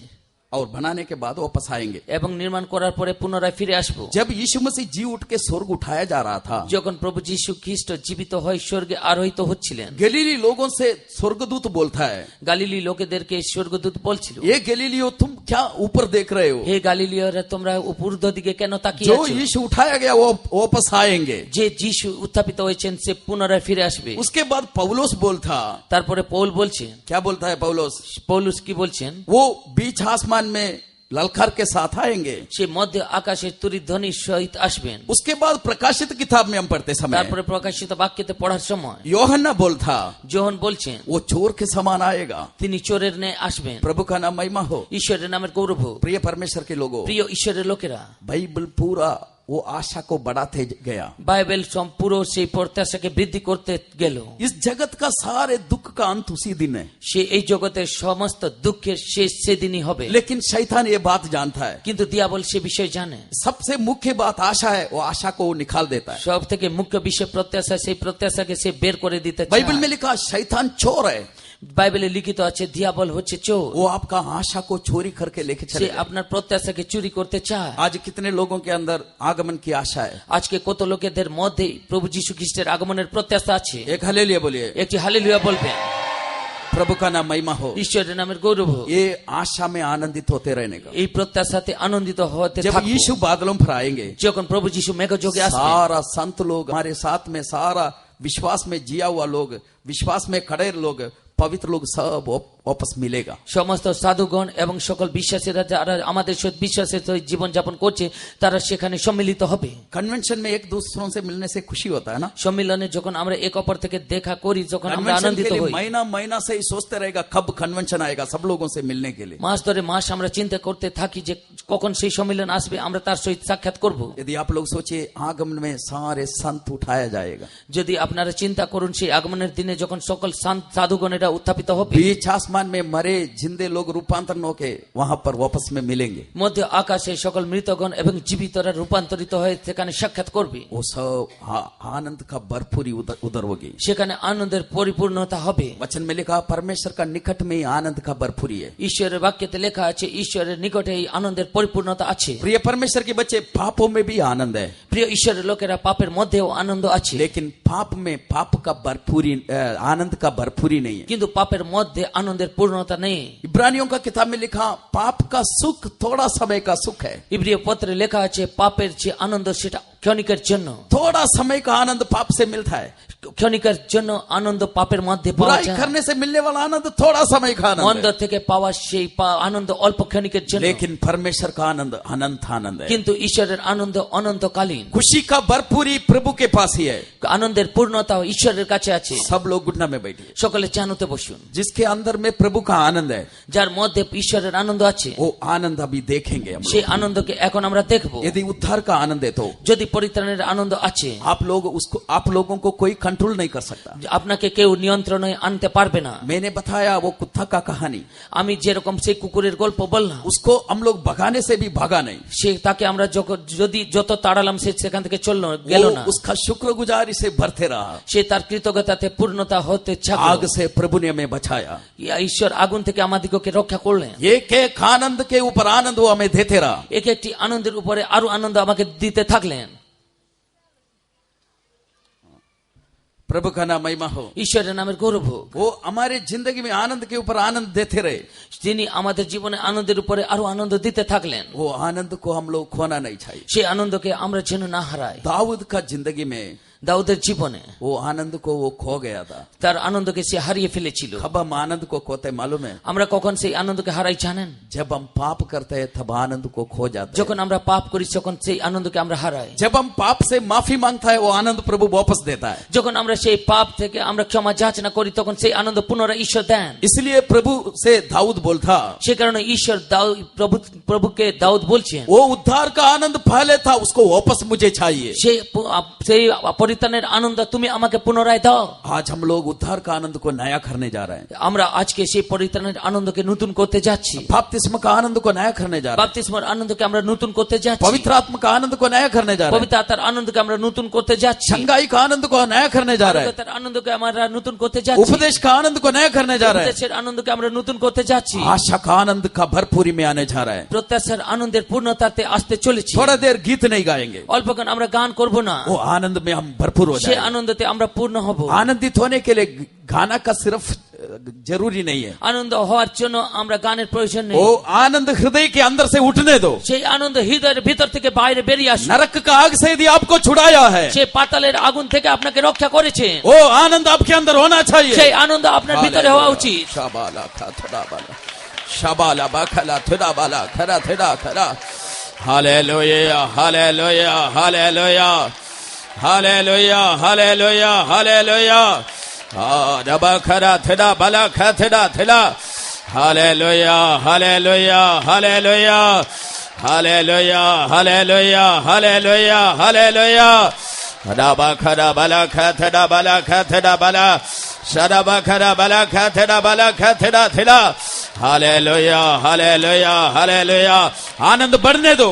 और बनाने के बाद वापस आएंगे। এবং নির্মাণ করার পরে পুনরায় ফিরে আসবো। जब यीशु मसीह जी उठ के स्वर्ग उठाया जा रहा था, যখন প্রভু যিশু খ্রিস্ট জীবিত হয়ে স্বর্গে আরোহিত হচ্ছিলেন, गलीली लोगों से स्वर्गदूत बोलता है গালিলী লোকেদেরকে স্বর্গদূত বলছিল ये गलीलियो तुम क्या ऊपर देख रहे हो? হে গালিলীয়রা তোমরা ঊর্ধ্ব দিকে কেন তাকিয়ে जो আছো? यीशु उठाया गया वो वापस आएंगे। যে যিশু উত্থাপিত হয়েছেন সে পুনরায় ফিরে আসবে। उसके बाद पौलुस बोलता, তারপরে পৌল বলছেন, क्या बोलता है पौलुस? পৌলুস কি বলছেন? वो बीच आसमान में ललकार के साथ आएंगे। সে মধ্য আকাশের তুরিধ্বনির সহিত আসবেন। उसके बाद प्रकाशित किताब में हम पढ़ते समय তারপরে প্রকাশিত বাক্যতে পড়ার সময় यूहन्ना बोलता যোহন বলছেন वो चोर के समान आएगा। তিনি চোরের ন্যায় আসবেন। प्रभु का नाम महिमा हो। ঈশ্বরের নামের গৌরব হোক। प्रिय परमेश्वर के लोगों, প্রিয় ঈশ্বরের লোকেরা, बाइबल पूरा वो आशा को बढ़ाते गया। বাইবেল সম্পূর্ণ সেই প্রত্যাশাকে বৃদ্ধি করতে গেল। इस जगत का सारे दुख का अंत उसी दिन है। সে এই জগতের সমস্ত দুঃখের শেষ সেদিনই হবে। लेकिन शैतान ये बात जानता है। কিন্তু দিয়াবল সে বিষয় জানে। सबसे मुख्य बात आशा है, वो आशा को वो निकाल देता है। সব থেকে মুখ্য বিষয় প্রত্যাশা, সেই প্রত্যাশাকে সে বের করে দিতে চায়। बाइबल में लिखा शैतान चोर है। বাইবেলে লিখিত আছে দিয়াবল হচ্ছে চোর, वो आपका आशा को चोरी करके लेके সে चले जाए। আপনার প্রত্যাশাকে চুরি করতে চায়। आज कितने लोगों के अंदर आगमन की आशा है? আজকে কত লোকেদের মধ্যে প্রভু যীশু খ্রিস্টের আগমনের প্রত্যাশা আছে? एक हालेलुया बोलिए। একটি হালেলুয়া বলবেন। प्रभु का नाम महिमा हो। ঈশ্বরের নামের গৌরব হোক। ये आशा में आनंदित होते रहने का। এই প্রত্যাশাতে আনন্দিত হতে जब থাকবো। यीशु बादलों पर आएंगे, যখন প্রভু যীশু মেঘযোগে আসবে, सारा संत लोग हमारे साथ में, सारा विश्वास में जिया हुआ लोग, विश्वास में खड़े लोग, पवित्र लोग सब वापस मिलेगा। সমস্ত সাধুগণ এবং সকল বিশ্বাসীরা যারা আমাদের সহিত বিশ্বাসের সহিত জীবন যাপন করছে তারা সেখানে সম্মিলিত হবে। कन्वेंशन में एक दूसरों से मिलने से खुशी होता है ना। সম্মিলনে যখন আমরা এক অপর থেকে দেখা করি, যখন আমরা कन्वेंशन আনন্দিত के लिए হই, महीना महीना से ही सोचते रहेगा कब कन्वेंशन आएगा सब लोगों से मिलने के लिए। মাস ধরে মাস আমরা চিন্তা করতে থাকি যে কখন সেই সম্মিলন আসবে, আমরা তার সহিত সাক্ষাৎ করব। यदि आप लोग सोचिए आगमन में सारे संत उठाया जाएगा, যদি আপনারা চিন্তা করুন সেই আগমনের দিনে যখন সকল সাধুগণেরা উত্থাপিত হবে, बीच आसमान में मरे जिंदे लोग रूपांतरण होके वहां पर वापस में मिलेंगे। মধ্য আকাশে সকল মৃতগণ এবং জীবিতরা রূপান্তরিত হয়ে সেখানে সাক্ষাৎ করবে। वो सब आनंद का भरपूरी उधर होगी। সেখানে আনন্দের পরিপূর্ণতা হবে। वचन में लिखा परमेश्वर का निकट में ही आनंद का भरपूरी है। ঈশ্বরের বাক্যতে লেখা আছে ঈশ্বরের নিকটে এই আনন্দের পরিপূর্ণতা আছে। प्रिय परमेश्वर के बच्चे, पापों में भी आनंद है, প্রিয় ঈশ্বরের লোকেরা পাপের মধ্যেও আনন্দ আছে, लेकिन पाप में पाप का भरपूरी आनंद का भरपूरी नहीं है। কিন্তু পাপের মধ্যে আনন্দের পূর্ণতা নেই। इब्रानियों का किताब में लिखा पाप का सुख थोड़ा समय का सुख है। ইব্রিয় পত্রে লেখা আছে পাপের যে আনন্দ সেটা ক্ষণিকের জন্য। थोड़ा समय का आनंद पाप से मिलता है। ক্ষণিকের জন্য আনন্দ পাপের মধ্যে পাওয়া बुराई যায়। करने से मिलने वाला आनंद थोड़ा समय का মন্দ आनंद है, থেকে পাওয়া সেই আনন্দ অল্প ক্ষণিকের জন্য, लेकिन परमेश्वर का आनंद अनंत आनंद है। কিন্তু ঈশ্বরের আনন্দ অনন্তকালীন। खुशी का भरपूरी प्रभु के पास ही है। আনন্দের পূর্ণতা ঈশ্বরের কাছে আছে। सब लोग घुटना में बैठिए। সকলে চানুতে বসুন। जिसके अंदर में प्रभु का आनंद है, যার মধ্যে ঈশ্বরের আনন্দ আছে, वो आनंद अभी देखेंगे हम लोग। সেই আনন্দকে এখন আমরা দেখব। यदि उद्धार का आनंद है तो যদি পরিত্রাণের আনন্দ আছে, आप लोगों को कोई कंट्रोल नहीं कर सकता। আপনাকে কেউ নিয়ন্ত্রণে আনতে পারবে না। मैंने बताया वो कुत्ता का कहानी, আমি যেরকম সেই কুকুরের গল্প বললাম, उसको हम लोग भगाने से भी भागा नहीं। সে তাকে আমরা যদি যত তাড়ালাম সে সেখান থেকে গেল वो না। उसका शुक्रगुजारी से भरते रहा। সে তার কৃতজ্ঞতাতে পূর্ণতা হতে आग চাইল। से प्रभु ने हमें बचाया। ঈশ্বর আগুন থেকে আমাদিগকে রক্ষা করলেন। एक एक आनंद के ऊपर आनंद वो हमें देते रहा। এক একটি আনন্দের উপরে আরো আনন্দ আমাকে দিতে থাকলেন। प्रभु का नाम महिमा हो। ঈশ্বরের নামের গৌরব হোক। वो हमारे जिंदगी में आनंद के ऊपर आनंद देते रहे। তিনি আমাদের জীবনে আনন্দের উপরে আরো আনন্দ দিতে থাকলেন। वो आनंद को हम लोग खोना नहीं चाहिए। সেই আনন্দকে আমরা যেন না হারাই। दाऊद का जिंदगी में দাউদের জীবনে वो आनंद को वो खो गया था। তার আনন্দকে সে হারিয়ে ফেলেছিল। कब हम आनंद को खोते मालूम है? আমরা কখন সেই আনন্দকে হারাই জানেন? जब हम पाप करते हैं तब आनंद को खो जाते हैं। যখন আমরা পাপ করি তখন সেই আনন্দকে আমরা হারাই। जब हम पाप से माफी मांगता है वो आनंद प्रभु वापस देता है। যখন আমরা সেই পাপ থেকে আমরা ক্ষমা যাচনা করি তখন সেই আনন্দ পুনরায় ঈশ্বর দেন। इसलिए प्रभु से दाऊद बोलता, সে কারণে ঈশ্বর প্রভুকে দাউদ বলছেন, वो उद्धार का आनंद पहले था उसको वापस मुझे चाहिए। সেই পরিত্রাণের আনন্দ তুমি আমাকে পুনরায় দাও। आज हम लोग उद्धार का आनंद को नया करने जा रहे हैं। আমরা আজকে সেই পরিত্রাণের আনন্দকে নতুন করতে যাচ্ছি। बपतिस्म का आनंद को नया करने जा रहे हैं। বাপ্তিস্মের আনন্দকে আমরা নতুন করতে যাচ্ছি। पवित्र आत्मा का आनंद को नया करने जा रहे हैं। পবিত্র আত্মার আনন্দকে আমরা নতুন করতে যাচ্ছি। संगाई का आनंद को नया करने जा रहे हैं। আত্মার আনন্দকে আমরা নতুন করতে যাচ্ছি। उपदेश का आनंद को नया करने जा रहे हैं। উপদেশের আনন্দকে আমরা নতুন করতে যাচ্ছি। आशा का आनंद का भरपूरी में आने जा रहा है। প্রত্যাশার আনন্দের পূর্ণতাতে আসতে চলেছি। थोड़ा देर गीत नहीं गाएंगे, অল্পক্ষণ আমরা গান করব না, वो आनंद में हम भरपूर हो সেই जाएंगे। আনন্দতে আমরা পূর্ণ হব। आनंदित होने के लिए गाना का सिर्फ जरूरी नहीं है, আনন্দ হওয়ার জন্য আমরা গানের প্রয়োজন নেই। वो आनंद हृदय के अंदर से उठने दो। সেই আনন্দ হৃদয়ের ভিতর থেকে বাইরে বেরিয়ে আসে। नरक का आग से यदि आपको छुड़ाया है, সে পাতালের আগুন থেকে আপনাকে রক্ষা করেছে। वो आनंद आपके अंदर होना चाहिए। সেই আনন্দ আপনার ভিতরে হওয়া উচিত। शाबाला खा थोड़ा बाला, शाबाला बाखला थोड़ा बाला खरा थोड़ा खरा। Hallelujah hallelujah hallelujah hallelujah hallelujah hallelujah. दबा खरा थोड़ा बाला खा थोड़ा थोड़ा। Hallelujah hallelujah hallelujah hallelujah hallelujah hallelujah hallelujah. दबा खरा बाला खा थोड़ा बाला खा थोड़ा बाला। शराबा खरा बाला खा थोड़ा बाला खा थोड़ा थोड़ा। Hallelujah hallelujah hallelujah. आनंद बढ़ने दो,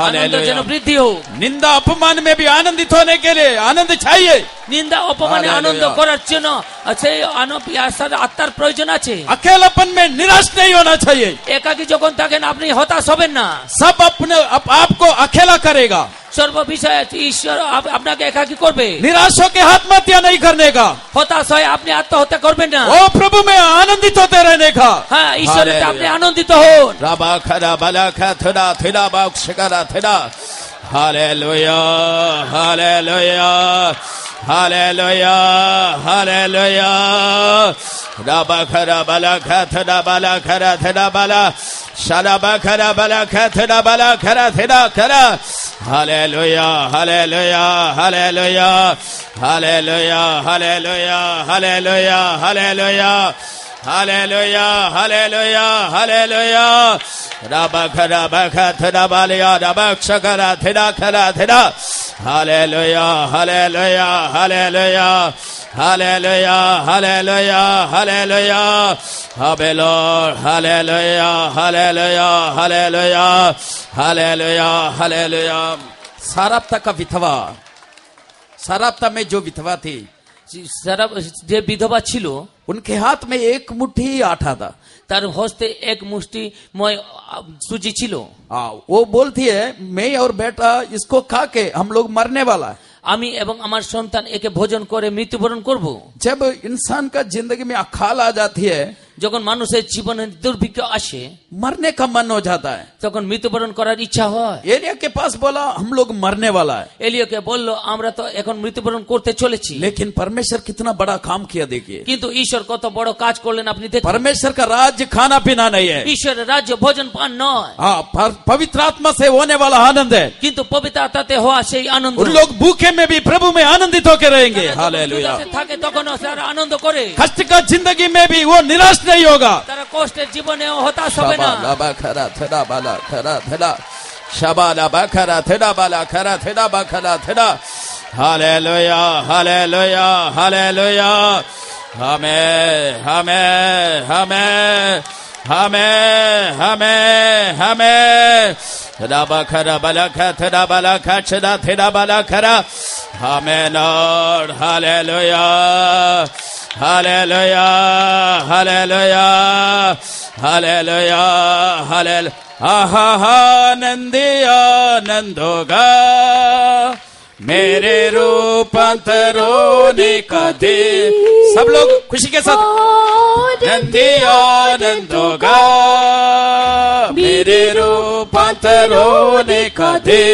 আনন্দ যেন हालेलुया। বৃদ্ধি হোক। निंदा अपमान में भी आनंदित होने के लिए आनंद चाहिए। নিন্দা অপমানে হালেলুয়া। আনন্দ করার জন্য সেই আত্মার প্রয়োজন আছে। अकेलापन में निराश नहीं होना चाहिए। একাকী যখন থাকেন আপনি হতাশ হবেন না। सब अपने आपको अकेला करेगा। সর্ব বিষয়ে ঈশ্বর আপনাকে একাকী করবে। निराश होकर आत्महत्या नहीं करने का। হতাশ হয়ে আপনি আত্মহত্যা করবেন না। ओ प्रभु में आनंदित होते रहने का। হ্যাঁ, ঈশ্বরে হালেলুয়া। আপনি আনন্দিত হন। राबा खरा बला खा थरा थरा बाक्ष करा थरा। Hallelujah hallelujah hallelujah hallelujah. राबा खरा बला खा थरा बला खरा थरा बला शराबा खरा बला खा थरा बला खरा थरा खरा। Hallelujah hallelujah hallelujah hallelujah hallelujah hallelujah hallelujah hallelujah hallelujah hallelujah. राबा खरा बखा थरा बालिया राबा क्षकरा थरा खरा थरा। Hallelujah hallelujah hallelujah hallelujah hallelujah hallelujah. हबे lord hallelujah hallelujah hallelujah hallelujah hallelujah. साराप्ता का विधवा, साराप्ता में जो विधवा थी যারা যে বিধবা ছিল उनके हाथ में एक मुट्ठी आटा था। তার হস্তে এক মুষ্টিময় সুজি ছিল। वो बोलती है मैं और बेटा इसको खा के हम लोग मरने वाला है। আমি এবং আমার সন্তান একে ভোজন করে মৃত্যুবরণ করব। जब इंसान का जिंदगी में अकाल आ जाती है, যখন মানুষের জীবনে দুর্ভিক্ষ আসে मरने का मन हो जाता है। তখন মৃত্যুবরণ করার ইচ্ছা হয়। एलिया के पास बोला हम लोग मरने वाला है, এলিয়াকে বলল আমরা তো এখন মৃত্যুবরণ করতে চলেছি। लेकिन परमेश्वर कितना बड़ा काम किया देखिए। কিন্তু ঈশ্বর কত বড় কাজ করলেন আপনি দেখুন। परमेश्वर का राज्य खाना पीना नहीं है। ঈশ্বরের রাজ্য ভোজন পান নয়, पवित्र आत्मा से होने वाला आनंद है। কিন্তু পবিত্র আত্মাতে হওয়া সেই আনন্দ। उन लोग भूखे में भी प्रभु में आनंदित होकर रहेंगे। हालेलुया। থাকে তখনও তারা আনন্দ করে। कष्ट का जिंदगी में भी वो निराश नहीं होगा। তারা কষ্টের জীবনেও হতাশ হবে না। शाबा खरा थरा बाला खरा थरा शाबाला बखरा थरा बाला खरा थरा बखरा थरा। Hallelujah hallelujah hallelujah. हमें हमें हमें हमें हमें हमें रबा खरा बाला खरा बाला खरा थरा बाला खरा। हमें Lord hallelujah hallelujah hallelujah hallelujah hallelujah. आहा आनंदी आनंद होगा मेरे रूपांतरों का दे। सब लोग खुशी के साथ आनंदी आनंद होगा मेरे रूपांतरों का दे।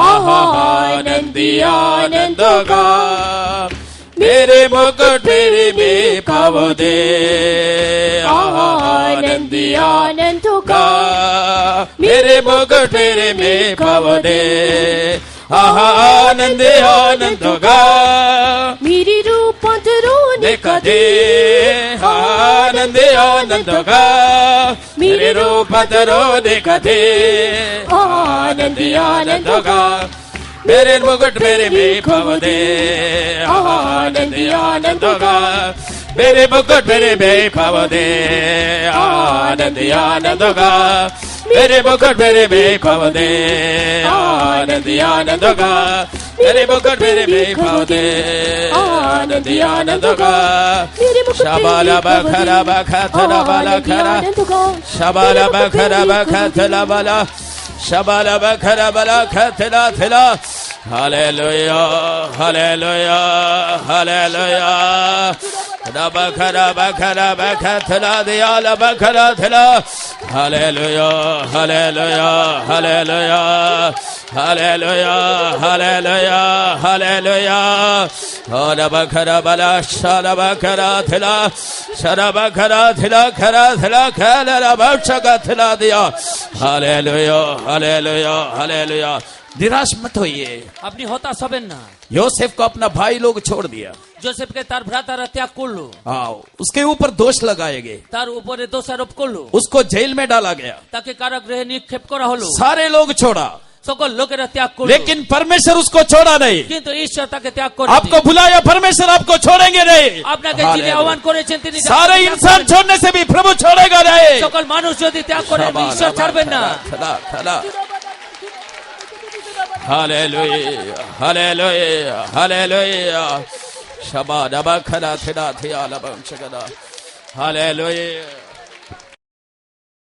आहा आनंदी आनंद होगा मेरे मुकुट मेरे में पाव दे। आनंदी आनंद होगा मेरे मुकुट मेरे में पाव दे। आनंद आनंद होगा मेरी रूपांतरों का दे। आनंद आनंद होगा मेरे रूपांतरों का दे। आनंद आनंद होगा मेरे मुकुट मेरे में पाव दे। आनंद आनंद होगा मेरे मुकुट मेरे में पाव दे। आनंद आनंद होगा मेरे मुकुट मेरे में पाव दे। आनंद आनंद होगा मेरे मुकुट मेरे में पाव दे। आनंद आनंद होगा शबाला बखरा बखरा बाला खरा शबाला बखरा बखरा बाला शबाला बखरा बाला खरा थला। Hallelujah hallelujah hallelujah. बखरा बखरा बखरा दिया बखरा थला। Hallelujah hallelujah hallelujah hallelujah hallelujah hallelujah. और बखरा बला शाला बखरा थला शरा बखरा थला खरा थला खरा बक्षका थला दिया। Hallelujah hallelujah hallelujah. निराश मत होइए, আপনি হতাশ হবেন না। योसेफ को अपना भाई लोग छोड़ दिया। জোসেফকে তার ভ্রাতারা ত্যাগ করলো, उसके ऊपर दोष लगाए गए, তার উপরে দোষারোপ করলো, उसको जेल में डाला गया, তাকে কারাগৃহে নিক্ষেপ করা হলো। सारे लोग छोड़ा, সকল লোকেরা ত্যাগ করলো, लेकिन परमेश्वर उसको छोड़ा नहीं। কিন্তু ঈশ্বর তাকে ত্যাগ করে आपको बुलाया परमेश्वर, आपको छोड़ेंगे नहीं। আপনাকে যিনি আহ্বান করেছেন তিনি सारे इंसान छोड़ने से भी प्रभु छोड़ेगा नहीं। সকল মানুষ যদি ত্যাগ করে ঈশ্বর ছাড়বেন না। Hallelujah, hallelujah, hallelujah. Shabbat, Abakara, Theda, Thea, Labam, Chagada. Hallelujah.